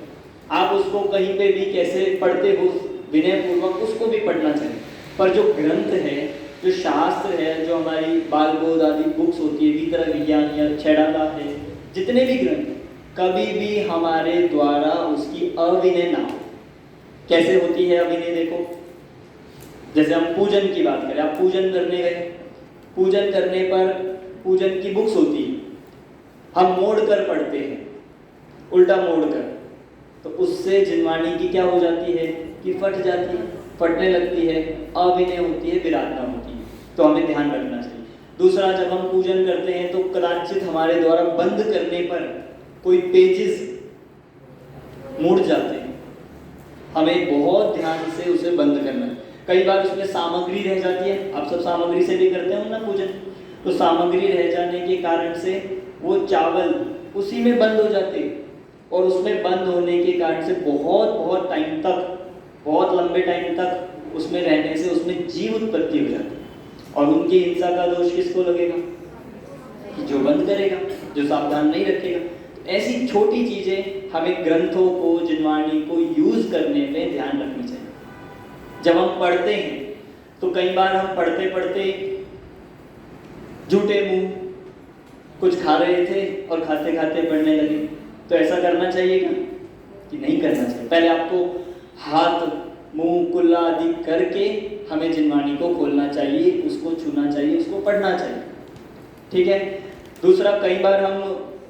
आप उसको कहीं पे भी कैसे पढ़ते हो विनय पूर्वक, उसको भी पढ़ना चाहिए। पर जो ग्रंथ है, जो शास्त्र है, जो हमारी बालबोध आदि बुक्स होती है, वितरक विज्ञान या छेड़ाला है, जितने भी ग्रंथ, कभी भी हमारे द्वारा उसकी अविनय ना हो। कैसे होती है अविनय? देखो, जैसे हम पूजन की बात करें, आप पूजन करने गए, पूजन करने पर पूजन की बुक्स होती है, हम मोड़ कर पढ़ते हैं, उल्टा मोड़ कर, तो उससे जिनवाणी की क्या हो जाती है कि फट जाती है, फटने लगती है, अविनय होती है, विराधना होती है। तो हमें ध्यान रखना चाहिए। दूसरा, जब हम पूजन करते हैं तो कदाचित हमारे द्वारा बंद करने पर कोई पेजेस मुड़ जाते हैं, हमें बहुत ध्यान से उसे बंद करना है। कई बार उसमें सामग्री रह जाती है, आप सब सामग्री से भी करते हो ना पूजन, तो सामग्री रह जाने के कारण से वो चावल उसी में बंद हो जाते हैं, और उसमें बंद होने के कारण से बहुत टाइम तक, बहुत लंबे टाइम तक उसमें रहने से उसमें जीव उत्पत्ति हो जाती है। और उनकी हिंसा का दोष किसको लगेगा? कि जो बंद करेगा, जो सावधान नहीं रखेगा। तो ऐसी छोटी चीजें हमें ग्रंथों को, जिनवाणी को यूज करने में ध्यान रखनी चाहिए। जब हम पढ़ते हैं तो कई बार हम पढ़ते पढ़ते झूठे मुंह कुछ खा रहे थे और खाते खाते पढ़ने लगे, तो ऐसा करना चाहिए क्या? कि नहीं करना चाहिए। पहले आपको हाथ, मुंह, कुल्ला आदि करके हमें जिनवाणी को खोलना चाहिए, उसको छूना चाहिए, उसको पढ़ना चाहिए। ठीक है। दूसरा, कई बार हम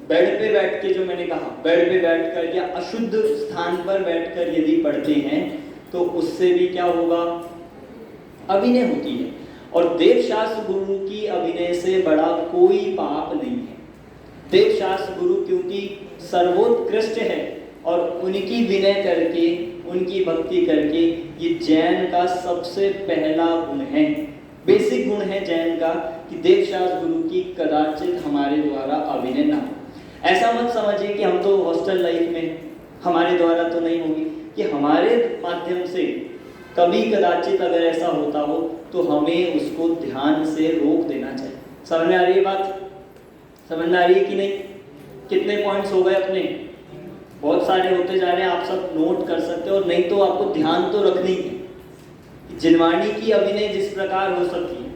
बेड पे बैठ के, जो मैंने कहा, बेड पे बैठकर या अशुद्ध स्थान पर बैठकर यदि पढ़ते हैं तो उससे भी क्या होगा? अभिनय होती है। और देवशास्त्र गुरु की अभिनय से बड़ा कोई पाप नहीं है। देवशास्त्र गुरु क्योंकि सर्वोत्कृष्ट है और उनकी विनय करके, उनकी भक्ति करके, ये जैन का सबसे पहला गुण है, बेसिक गुण है जैन का, कि देवशास्त्र गुरु की कदाचित हमारे द्वारा अभिनय ना हो। ऐसा मत समझिए कि हम तो हॉस्टल लाइफ में, हमारे द्वारा तो नहीं होगी, कि हमारे माध्यम से कभी कदाचित अगर ऐसा होता हो तो हमें उसको ध्यान से रोक देना चाहिए। समझ में आ रही है बात? समझ में आ रही है कि नहीं? कितने पॉइंट्स हो गए अपने? बहुत सारे होते जा रहे हैं, आप सब नोट कर सकते हो। और नहीं तो आपको ध्यान तो रखनी है। जिनवाणी की अभिनय जिस प्रकार हो सकती है,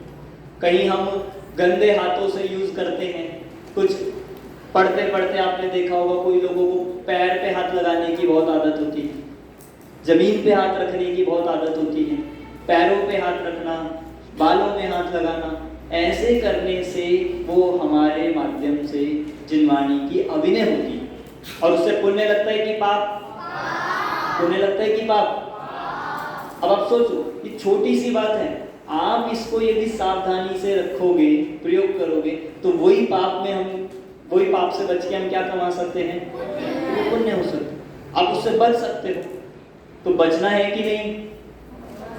कहीं हम गंदे हाथों से यूज करते हैं, कुछ पढ़ते पढ़ते आपने देखा होगा कोई लोगों को पैर पे हाथ लगाने की बहुत आदत होती है, जमीन पे हाथ रखने की बहुत आदत होती है, पैरों पे हाथ रखना, बालों में हाथ लगाना, ऐसे करने से वो हमारे माध्यम से जिनवाणी की अभिनय होती है। और उससे पुण्य लगता है कि पाप? पुण्य लगता है कि पाप? अब आप सोचो, ये छोटी सी बात है, आप इसको यदि सावधानी से रखोगे, प्रयोग करोगे, तो वही पाप में हम, वही पाप से बच के हम क्या कमा सकते हैं? वो पुण्य हो सकते हैं। आप उससे बच सकते हो। तो बचना है कि नहीं?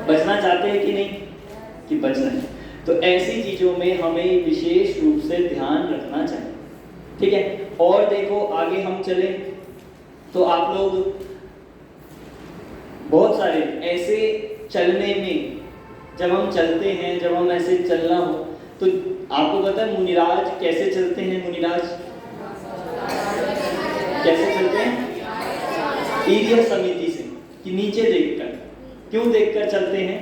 बचना चाहते हैं कि नहीं? कि बचना है। तो ऐसी चीजों में हमें विशेष रूप से ध्यान रखना चाहिए। ठीक है। और देखो, आगे हम चले तो आप लोग बहुत सारे ऐसे चलने में, जब हम चलते हैं, जब हम ऐसे चलना हो, तो आपको पता है मुनिराज कैसे चलते हैं? मुनिराज कैसे चलते हैं? ईर्य समिति से, कि नीचे देखकर। क्यों देखकर चलते हैं?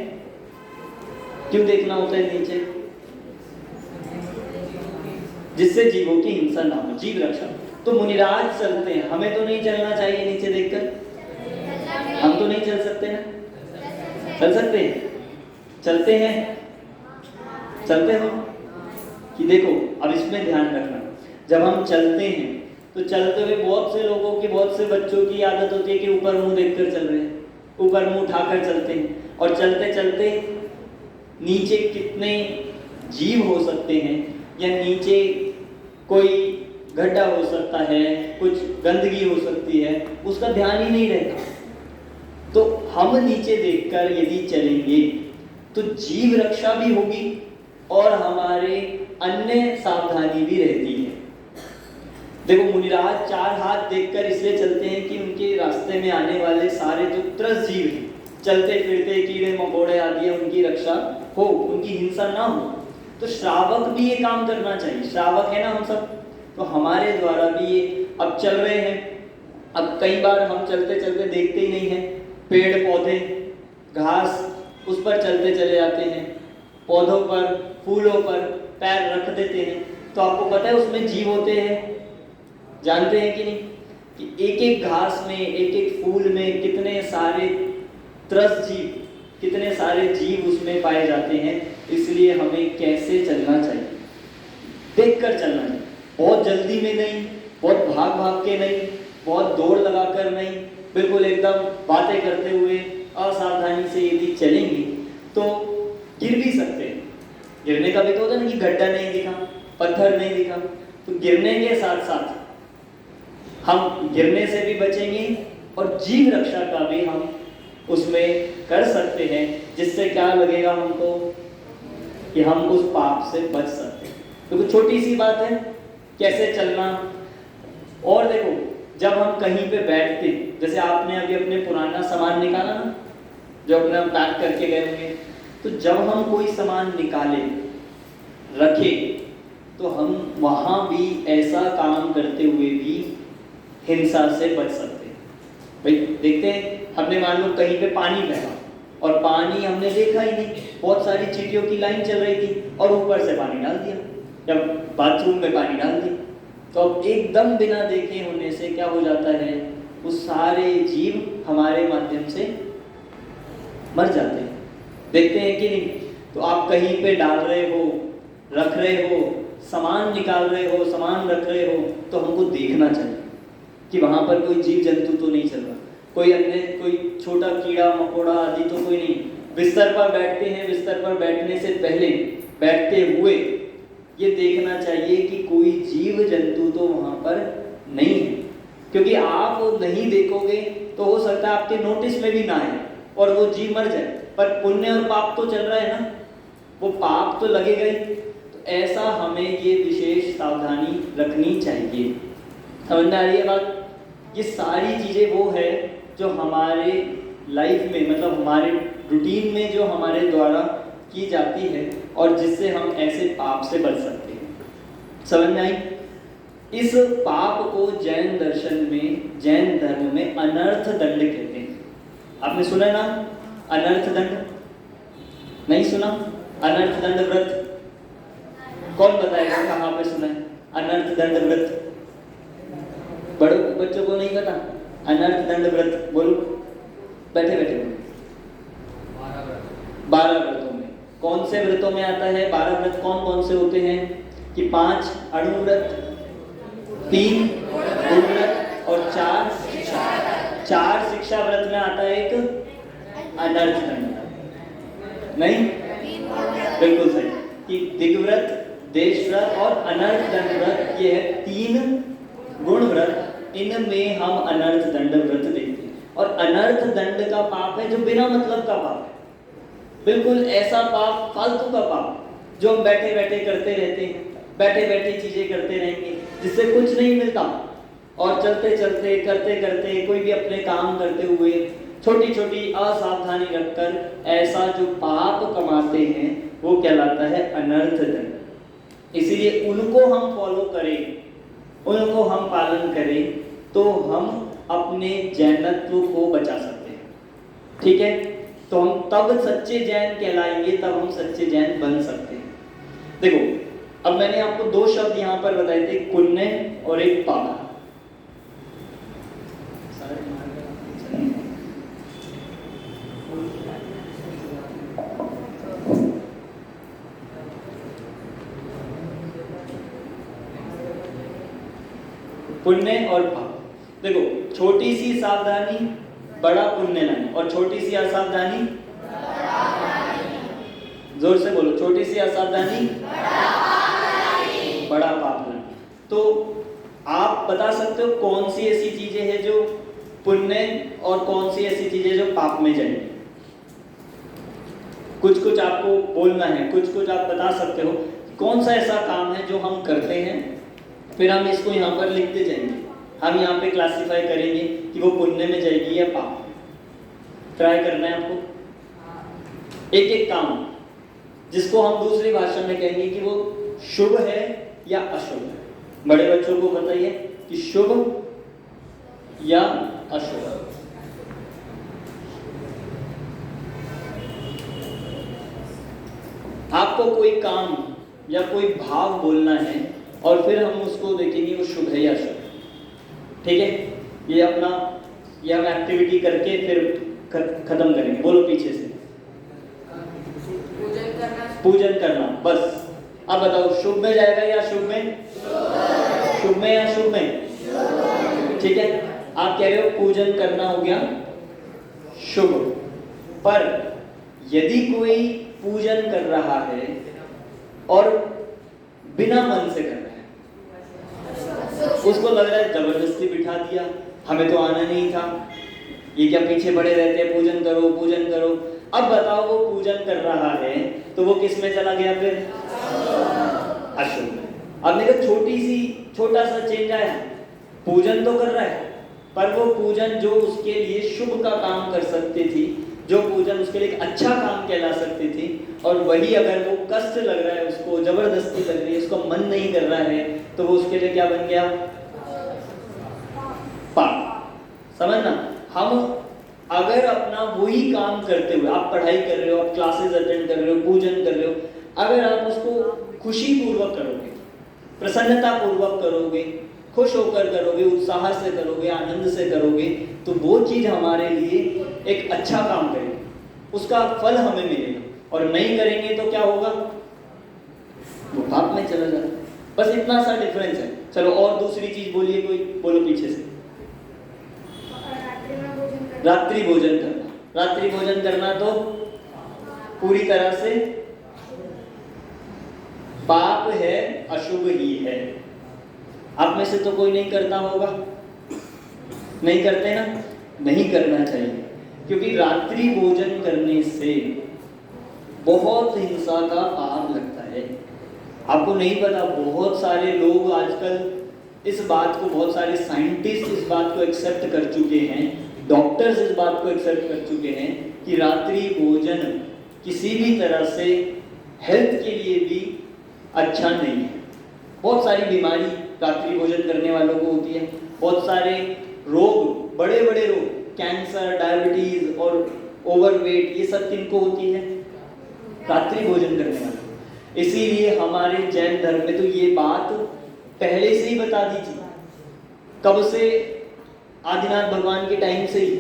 क्यों देखना होता है नीचे? जिससे जीवों की हिंसा ना हो, जीव रक्षा। तो मुनिराज चलते हैं, हमें तो नहीं चलना चाहिए नीचे देखकर। हम तो नहीं चल सकते ना? चल सकते हैं? चलते हैं? चलते हो? कि देखो अब इसमें ध्यान रखना, जब हम चलते हैं तो चलते हुए बहुत से लोगों की, बहुत से बच्चों की आदत होती है कि ऊपर मुंह देखकर चल रहे हैं, ऊपर मुंह उठाकर चलते हैं, और चलते चलते नीचे कितने जीव हो सकते हैं, या नीचे कोई गड्ढा हो सकता है, कुछ गंदगी हो सकती है, उसका ध्यान ही नहीं रहता। तो हम नीचे देखकर यदि चलेंगे तो जीव रक्षा भी होगी और हमारे अन्य सावधानी भी रहती है। देखो मुनिराज चार हाथ देखकर इसलिए चलते हैं कि उनके रास्ते में आने वाले सारे जो त्रस्त जीव हैं, चलते फिरते कीड़े मकोड़े आदि, उनकी रक्षा हो, उनकी हिंसा ना हो। तो श्रावक भी ये काम करना चाहिए। श्रावक है ना हम सब, तो हमारे द्वारा भी ये, अब चल रहे हैं, अब कई बार हम चलते चलते देखते ही नहीं हैं, पेड़ पौधे घास उस पर चलते चले जाते हैं, पौधों पर फूलों पर पैर रख देते हैं। तो आपको पता है उसमें जीव होते हैं, जानते हैं कि नहीं, कि एक एक घास में, एक एक फूल में कितने सारे त्रस्त जीव, कितने सारे जीव उसमें पाए जाते हैं। इसलिए हमें कैसे चलना चाहिए? देखकर चलना चाहिए। बहुत जल्दी में नहीं, बहुत भाग भाग के नहीं, बहुत दौड़ लगाकर नहीं, बिल्कुल एकदम बातें करते हुए असावधानी से यदि चलेंगे तो गिर भी सकते हैं। गिरने का भी तो होता है ना, कि गड्ढा नहीं दिखा, पत्थर नहीं दिखा, तो गिरने के साथ साथ हम गिरने से भी बचेंगे और जीव रक्षा का भी हम उसमें कर सकते हैं, जिससे क्या लगेगा हमको कि हम उस पाप से बच सकते हैं। तो छोटी सी बात है कैसे चलना। और देखो जब हम कहीं पे बैठते, जैसे आपने अभी अपने पुराना सामान निकाला ना, जो अपने पैक करके गए होंगे, तो जब हम कोई सामान निकाले रखे तो हम वहां भी ऐसा काम करते हुए भी हिंसा से बच सकते हैं। भाई देखते हैं, हमने मान लो कहीं पे पानी बहा और पानी हमने देखा ही नहीं, बहुत सारी चींटियों की लाइन चल रही थी और ऊपर से पानी डाल दिया, या बाथरूम में पानी डाल दिया, तो अब एकदम बिना देखे होने से क्या हो जाता है, वो सारे जीव हमारे माध्यम से मर जाते हैं। देखते हैं कि नहीं। तो आप कहीं पे डाल रहे हो, रख रहे हो, सामान निकाल रहे हो, सामान रख रहे हो, तो हमको देखना चाहिए कि वहां पर कोई जीव जंतु तो नहीं चल रहा, कोई अन्य कोई छोटा कीड़ा मकोड़ा आदि तो कोई नहीं। बिस्तर पर बैठते हैं, बिस्तर पर बैठने से पहले, बैठते हुए ये देखना चाहिए कि कोई जीव जंतु तो वहां पर नहीं है, क्योंकि आप नहीं देखोगे तो हो सकता है आपके नोटिस में भी ना आए और वो जीव मर जाए, पर पुण्य और पाप तो चल रहा है ना, वो पाप तो लगेगा ही। तो ऐसा हमें ये विशेष सावधानी रखनी चाहिए। समझ में आ रही है बात? ये सारी चीजें वो है जो हमारे लाइफ में, मतलब हमारे रूटीन में जो हमारे द्वारा की जाती है और जिससे हम ऐसे पाप से बच सकते हैं। समझ में आई? इस पाप को जैन दर्शन में, जैन धर्म में अनर्थ दंड कहते हैं। आपने सुना ना अनर्थ दंड? नहीं सुना? अनर्थ दंड व्रत कौन बताएगा कहाँ पे सुना है अनर्थ दंड व्रत? बड़ों बच्चों को नहीं पता अनर्थ दंड व्रत? बोलो, बैठे बैठे बोलो। 12 व्रतों में कौन से व्रतों में आता है? 12 व्रत कौन कौन से होते हैं? कि 5 अणु व्रत, 3 गुण व्रत और 4 शिक्षा। 4 शिक्षा व्रत में आता है एक अनर्थ दंड। नहीं? बिल्कुल सही, कि दिग्व्रत, देश व्रत और अनर्थ दंड व्रत, ये है 3 गुण व्रत। इनमें हम अनर्थ दंड व्रत देखते हैं। और अनर्थ दंड का पाप है जो बिना मतलब का पाप है, बिल्कुल ऐसा पाप, फालतू का पाप जो हम बैठे बैठे करते रहते हैं, बैठे बैठे चीजें करते रहेंगे जिससे कुछ नहीं मिलता, और चलते चलते करते करते कोई भी अपने काम करते हुए छोटी छोटी असावधानी रखकर ऐसा जो पाप कमाते हैं वो कहलाता है अनर्थ दंड। इसीलिए उनको हम फॉलो करें, उनको हम पालन करें, तो हम अपने जैनत्व को बचा सकते हैं। ठीक है, तो हम तब सच्चे जैन कहलाएंगे, तब हम सच्चे जैन बन सकते हैं। देखो, अब मैंने आपको दो शब्द यहां पर बताए थे, पुण्य और एक पाप। पुण्य और पाप। देखो, छोटी सी सावधानी बड़ा पुण्य लानी, और छोटी सी असावधानी, जोर से बोलो, छोटी सी असावधानी बड़ा पाप लानी। तो आप बता सकते हो कौन सी ऐसी चीजें हैं जो पुण्य और कौन सी ऐसी चीजें जो पाप में जाएंगी? कुछ कुछ आपको बोलना है, कुछ कुछ आप बता सकते हो कौन सा ऐसा काम है जो हम करते हैं, फिर हम इसको यहाँ पर लिखते जाएंगे। हम यहाँ पे क्लासिफाई करेंगे कि वो पुण्य में जाएगी या पाप। ट्राई करना है आपको। एक एक काम जिसको हम दूसरी भाषा में कहेंगे कि वो शुभ है या अशुभ है। बड़े बच्चों को बताइए कि शुभ या अशुभ। आपको कोई काम या कोई भाव बोलना है और फिर हम उसको देखेंगे वो शुभ है या अशुभ। ठीक है, ये अपना ये हम एक्टिविटी करके फिर खत्म करेंगे। बोलो पीछे से। पूजन करना, बस। अब बताओ शुभ में जाएगा या अशुभ में? शुभ में या अशुभ में? ठीक है, आप कह रहे हो पूजन करना हो गया शुभ, पर यदि कोई पूजन कर रहा है और बिना मन से कर रहा है, उसको लग रहा है जबरदस्ती बिठा दिया, हमें तो आना नहीं था, ये क्या पीछे पड़े रहते हैं, पूजन करो पूजन करो। अब बताओ वो पूजन कर रहा है तो वो किस में चला गया? फिर अशुभ में। अब देखो, छोटा सा चेंज आया, पूजन तो कर रहा है पर वो पूजन जो उसके लिए शुभ का काम कर सकती थी, जो पूजन उसके लिए एक अच्छा काम कहला सकती थी, और वही अगर वो कष्ट लग रहा है, उसको जबरदस्ती लग रही है, उसको मन नहीं कर रहा है, तो वो उसके लिए क्या बन गया? पाप। समझना, हम अगर अपना वही काम करते हुए, आप पढ़ाई कर रहे हो, आप क्लासेस अटेंड कर रहे हो, पूजन कर रहे हो, अगर आप उसको खुशी पूर्वक करोगे, प्रसन्नता पूर्वक करोगे, खुश होकर करोगे, उत्साह से करोगे, आनंद से करोगे, तो वो चीज हमारे लिए एक अच्छा काम करेगी, उसका फल हमें मिलेगा। और नहीं करेंगे तो क्या होगा? वो पाप में चला जाता। बस इतना सा डिफरेंस है। चलो और दूसरी चीज बोलिए, कोई बोलो पीछे से। रात्रि भोजन करना। रात्रि भोजन करना तो पूरी तरह से पाप है, अशुभ ही है। आप में से तो कोई नहीं करता होगा, नहीं करते ना? नहीं करना चाहिए, क्योंकि रात्रि भोजन करने से बहुत हिंसा का पाप लगता है। आपको नहीं पता, बहुत सारे लोग आजकल इस बात को, बहुत सारे साइंटिस्ट इस बात को एक्सेप्ट कर चुके हैं, डॉक्टर्स इस बात को एक्सेप्ट कर चुके हैं कि रात्रि भोजन किसी भी तरह से हेल्थ के लिए भी अच्छा नहीं है। बहुत सारी बीमारी रात्रि भोजन करने वालों को होती है, बहुत सारे रोग, बड़े बड़े रोग, कैंसर, डायबिटीज और ओवरवेट, ये सब किनको होती है? रात्रि भोजन करने वाले। इसीलिए हमारे जैन धर्म में तो ये बात पहले से ही बता दी थी, कब से? आदिनाथ भगवान के टाइम से ही,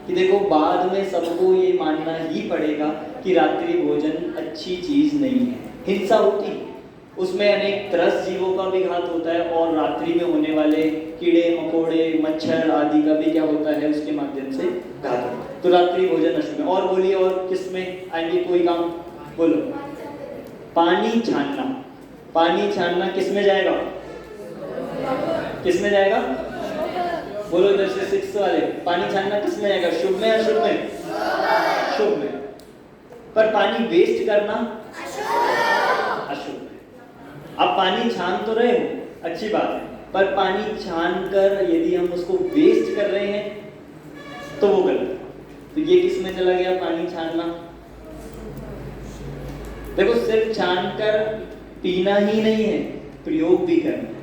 कि देखो बाद में सबको ये मानना ही पड़ेगा कि रात्रि भोजन अच्छी चीज नहीं है। हिंसा होती, उसमें अनेक त्रस्त जीवों का भी घात होता है, और रात्रि में होने वाले कीड़े मकोड़े, मच्छर आदि का भी क्या होता है, उसके माध्यम से घात होता है। तो रात्रि भोजन अशुभ है। और बोलिए, और किस में आएंगे? कोई काम बोलो। पानी छानना। पानी छानना किस में जाएगा? किस में जाएगा? बोलो इधर से 6 वाले, पानी छानना किस में जाएगा? शुभ में, अशुभ में? शुभ में। पर पानी वेस्ट करना अशुभ है। आप पानी छान तो रहे हो, अच्छी बात है, पर पानी छान कर यदि हम उसको वेस्ट कर रहे हैं तो वो गलत है। तो ये किस में चला गया? पानी छानना। देखो, सिर्फ छान कर पीना ही नहीं है, प्रयोग भी करना है।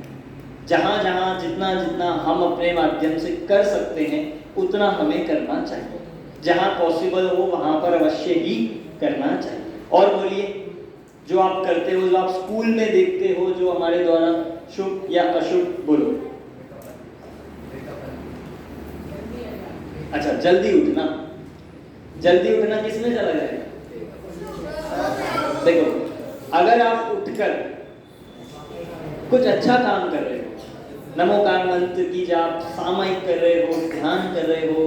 जहाँ जहाँ जितना जितना हम अपने माध्यम से कर सकते हैं उतना हमें करना चाहिए। जहाँ पॉसिबल हो वहाँ पर अवश्य ही करना चाहिए। और बोलिए, जो आप करते हो, जो आप स्कूल में देखते हो, जो हमारे द्वारा शुभ या अशुभ, बोलो। अच्छा, जल्दी उठना। जल्दी उठना किस में चला जाएगा? देखो, अगर आप उठकर कुछ अच्छा काम कर रहे हो, नमोकार मंत्र की जाप सामयिक कर रहे हो, ध्यान कर रहे हो,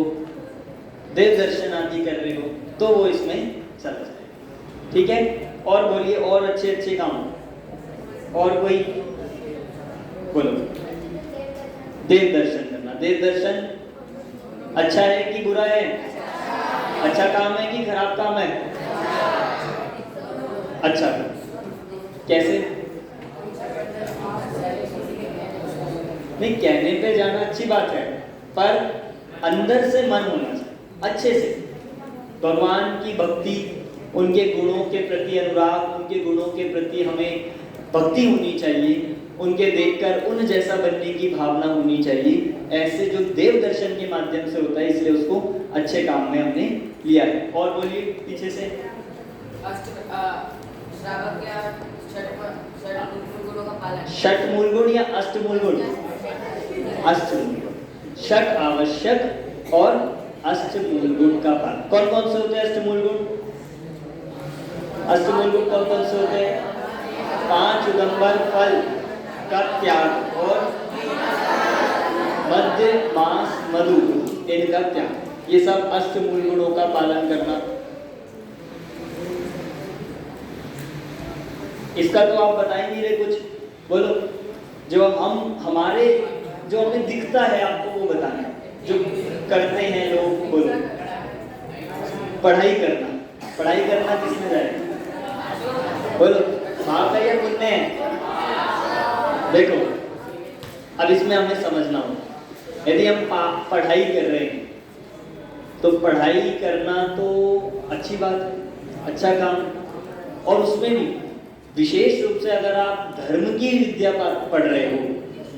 देव दर्शन आदि कर रहे हो, तो वो इसमें चला जाएगा। ठीक है? और बोलिए, और अच्छे अच्छे काम। और कोई बोलो। देव दर्शन करना। देव दर्शन अच्छा है कि बुरा है? अच्छा काम है कि खराब काम है? अच्छा। कैसे? नहीं, कहने पे जाना अच्छी बात है, पर अंदर से मन होना चाहिए अच्छे से। भगवान की भक्ति, उनके गुणों के प्रति अनुराग, उनके गुणों के प्रति हमें भक्ति होनी चाहिए, उनके देखकर उन जैसा बनने की भावना होनी चाहिए। ऐसे जो देव दर्शन के माध्यम से होता है, इसलिए उसको अच्छे काम में हमने लिया है। और बोलिए पीछे से। षट मूल गुण या अष्टमूल गुण? अष्टमूल गुण। षट आवश्यक और अष्टमूल गुण का पालन। कौन कौन से होते हैं अष्टमूल गुण? अष्टमूल गुण कौन कौन से होते हैं? 5 उदंबर फल का त्याग और मध्य मांस मधु इनका त्याग, ये सब अष्टमूल गुणों का पालन करना। इसका तो आप बता ही नहीं रहे कुछ, बोलो। जो हमारे जो हमें दिखता है आपको वो बताना है, जो करते हैं लोग, बोलो। पढ़ाई करना। पढ़ाई करना किसमें जाएगा? बोलो, पाप है या पुण्य है? देखो, अब इसमें हमें समझना होगा। यदि हम पढ़ाई कर रहे हैं तो पढ़ाई करना तो अच्छी बात है, अच्छा काम। और उसमें भी विशेष रूप से अगर आप धर्म की विद्या पढ़ रहे हो,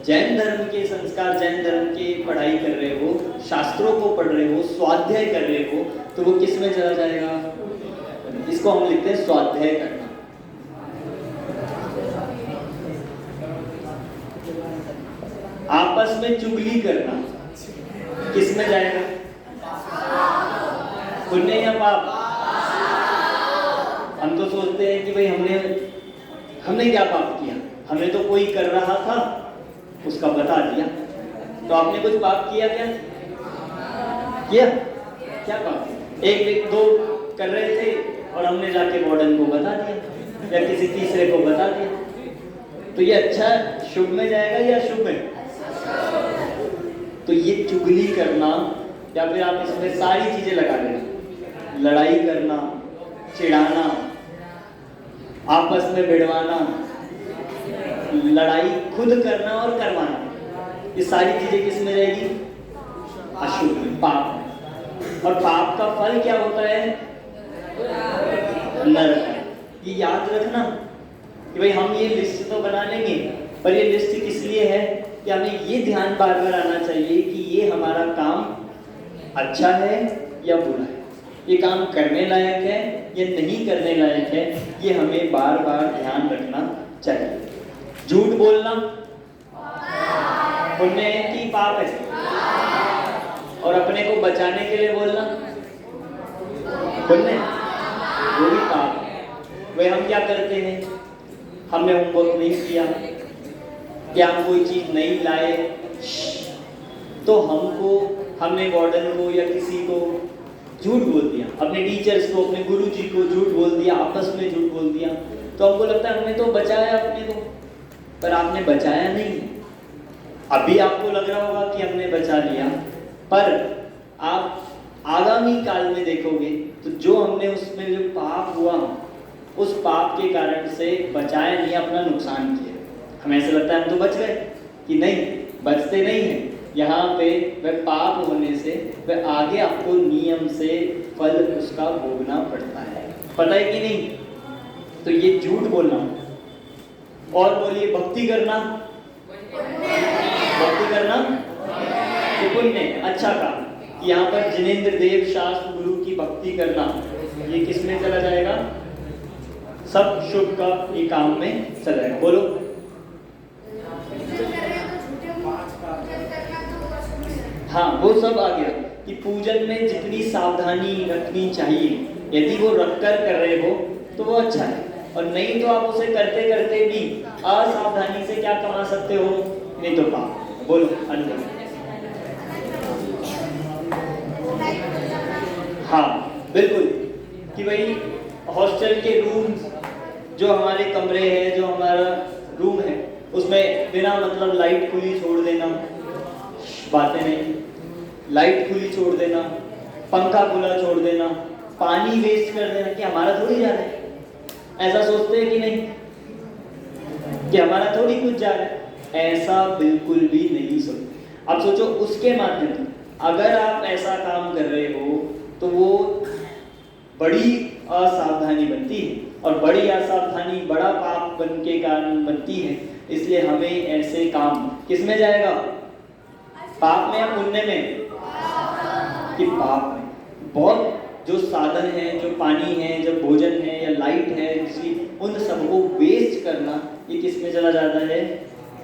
जैन धर्म के संस्कार, जैन धर्म की पढ़ाई कर रहे हो, शास्त्रों को पढ़ रहे हो, स्वाध्याय कर रहे हो, तो वो किस में चला जाएगा? इसको हम लिखते हैं स्वाध्याय करना। आपस में चुगली करना किस में जाएगा? पुण्य या पाप? हम तो सोचते हैं कि भाई हमने क्या पाप किया? हमने तो कोई कर रहा था उसका बता दिया। तो आपने कुछ पाप किया क्या? क्या पाप किया? एक दो कर रहे थे और हमने जाके वार्डन को बता दिया या किसी तीसरे को बता दिया। तो ये अच्छा शुभ में जाएगा या अशुभ में? तो ये चुगली करना, या फिर आप इसमें सारी चीजें लगा लेना, लड़ाई करना, चिढ़ाना, आपस में भिड़वाना, लड़ाई खुद करना और करवाना, ये सारी चीजें किस में रहेगी? अशुभ में, पाप। और पाप का फल क्या होता है? नरक। ये याद रखना कि भाई हम ये लिस्ट तो बना लेंगे, पर ये लिस्ट किस लिए है कि हमें ये ध्यान बार बार आना चाहिए कि ये हमारा काम अच्छा है या बुरा है, ये काम करने लायक है या नहीं करने लायक है, ये हमें बार बार ध्यान रखना चाहिए। झूठ बोलना पुण्य है कि पाप है? और अपने को बचाने के लिए बोलना पुण्य, वो भी पाप है। वही हम क्या करते हैं? हमने होमवर्क नहीं किया या हम कोई चीज नहीं लाए, तो हमने वार्डन को या किसी को झूठ बोल दिया, अपने टीचर्स को, अपने गुरुजी को झूठ बोल दिया, आपस में झूठ बोल दिया। तो हमको लगता है हमने तो बचाया अपने को, पर आपने बचाया नहीं। अभी आपको लग रहा होगा कि हमने बचा लिया, पर आप आगामी काल में देखोगे तो जो हमने उसमें जो पाप हुआ, उस पाप के कारण से बचाया नहीं, अपना नुकसान किया। हमें ऐसा लगता है हम तो बच गए, कि नहीं, बचते नहीं हैं। यहाँ पे वह पाप होने से वह आगे आपको नियम से फल उसका भोगना पड़ता है, पता है कि नहीं? तो ये झूठ बोलना, और बोलिए भक्ति करना, भक्ति करना तो पुण्य है, अच्छा काम। यहाँ पर जिनेंद्र देव शास्त्र गुरु की भक्ति करना, ये किस में चला जाएगा? सब शुभ का ये काम में चला जाएगा। बोलो। हाँ, वो सब आ गया कि पूजन में जितनी सावधानी रखनी चाहिए, यदि वो रखकर कर रहे हो तो वो अच्छा है, और नहीं तो आप उसे करते करते भी असावधानी से क्या कमा सकते हो? नहीं तो पाप। बोलो अंदर। हाँ बिल्कुल, कि भाई हॉस्टल के रूम, जो हमारे कमरे हैं, जो हमारा रूम है, उसमें बिना मतलब लाइट खुली छोड़ देना, बातें नहीं, लाइट खुली छोड़ देना, पंखा खुला छोड़ देना, पानी वेस्ट कर देना, कि हमारा थोड़ी जा रहा है। ऐसा सोचते हैं कि नहीं, कि हमारा थोड़ी कुछ जा रहा है? ऐसा बिल्कुल भी नहीं सोचते। अब सोचो उसके माध्यम से अगर आप ऐसा काम कर रहे हो तो वो बड़ी असावधानी बनती है, और बड़ी असावधानी बड़ा पाप बन के कारण बनती है। इसलिए हमें ऐसे काम किस में जाएगा? पाप में या पुण्य में? कि पाप में। बहुत जो साधन है, जो पानी है, जो भोजन है या लाइट है, उन सबको वेस्ट करना, ये किस में चला जाता है?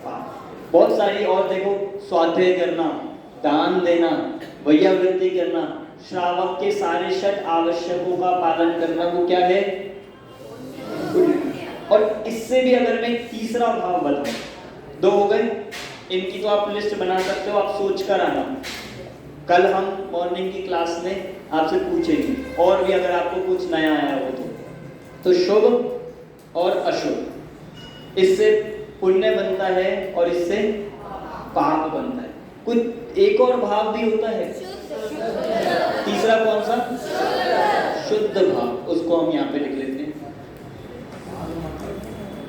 पाप। बहुत सारी और देखो, स्वाध्याय करना, दान देना, वैयावृत्ति करना, श्रावक के सारे षट आवश्यकों का पालन करना, वो क्या है? और इससे भी अगर मैं तीसरा भाव बताऊं, दो हो गए, इनकी तो आप लिस्ट बना सकते हो, आप सोच कर आना। कल हम मॉर्निंग की क्लास में आपसे पूछेंगे, और भी अगर आपको कुछ नया आया हो तो शुभ और अशुभ, इससे पुण्य बनता है और इससे पाप बनता है। कुछ एक और भाव भी होता है, तीसरा कौन सा? शुद्ध भाव, उसको हम यहाँ पे लिख लेते हैं।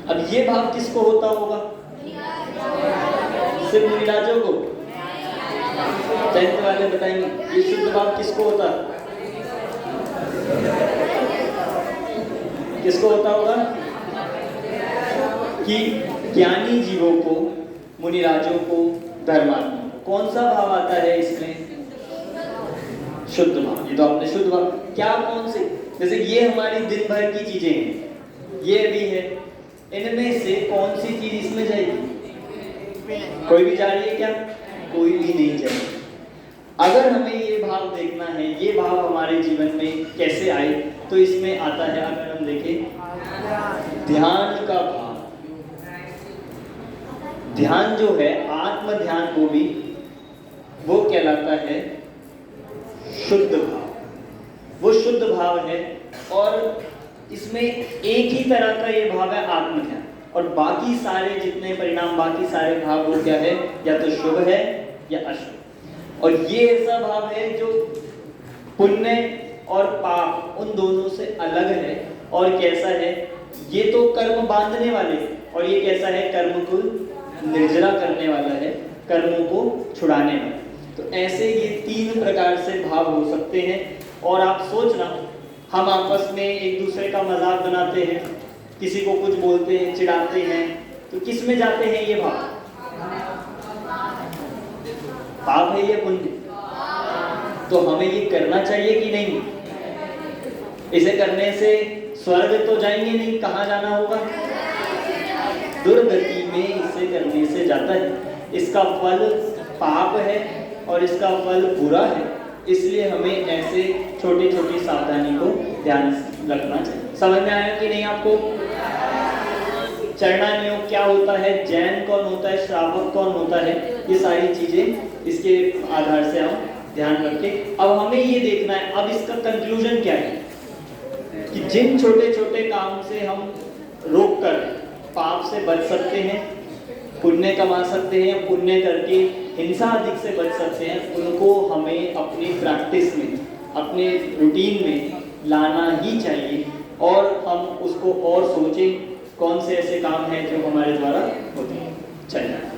अब ये भाव किसको होता होगा? सिर्फ मुनिराजों को? टेंथ वाले बताएंगे ये शुद्ध भाव किसको होता है? किसको होता होगा? कि ज्ञानी जीवों को, मुनिराजों को, धर्मात्मा को। कौन सा भाव आता है इसमें? शुद्ध भाव। ये तो आपने शुद्ध भाव क्या, कौन से? जैसे ये हमारी दिन भर की चीजें हैं, ये भी है, इनमें से कौन सी चीज इसमें जाएगी? कोई भी जा रही है क्या? कोई भी नहीं जाएगी। अगर हमें ये भाव देखना है, ये भाव हमारे जीवन में कैसे आए, तो इसमें आता है, अगर हम देखें, ध्यान का भाव। ध्यान जो है, आत्म ध्यान को भी, वो कहलाता है शुद्ध भाव। वो शुद्ध भाव है, और इसमें एक ही तरह का ये भाव है, आत्म ध्यान। और बाकी सारे जितने परिणाम, बाकी सारे भाव वो क्या है? या तो शुभ है या अशुभ। और ये ऐसा भाव है जो पुण्य और पाप उन दोनों से अलग है। और कैसा है? ये तो कर्म बांधने वाले, और ये कैसा है? कर्म को निर्जरा करने वाला है, कर्मों को छुड़ाने वाला। तो ऐसे ये तीन प्रकार से भाव हो सकते हैं। और आप सोचना, हम आपस में एक दूसरे का मजाक बनाते हैं, किसी को कुछ बोलते हैं, चिढ़ाते हैं, तो किस में जाते हैं ये भाव? पाप है ये पुण्य? तो हमें ये करना चाहिए कि नहीं? इसे करने से स्वर्ग तो जाएंगे नहीं, कहाँ जाना होगा? दुर्गति में इसे करने से जाता है। इसका फल पाप है और इसका फल बुरा है। इसलिए हमें ऐसे छोटी छोटी सावधानी को ध्यान रखना चाहिए। समझ में आया कि नहीं आपको? चरणानियोग क्या होता है, जैन कौन होता है, श्रावक कौन होता है, ये सारी चीजें इसके आधार से हम ध्यान रखें। अब हमें ये देखना है, अब इसका कंक्लूजन क्या है कि जिन छोटे छोटे काम से हम रोक कर पाप से बच सकते हैं, पुण्य कमा सकते हैं, पुण्य करके हिंसा अधिक से बच सकते हैं, उनको हमें अपनी प्रैक्टिस में, अपने रूटीन में लाना ही चाहिए। और हम उसको और सोचें कौन से ऐसे काम हैं जो हमारे द्वारा होते हैं। चलिए।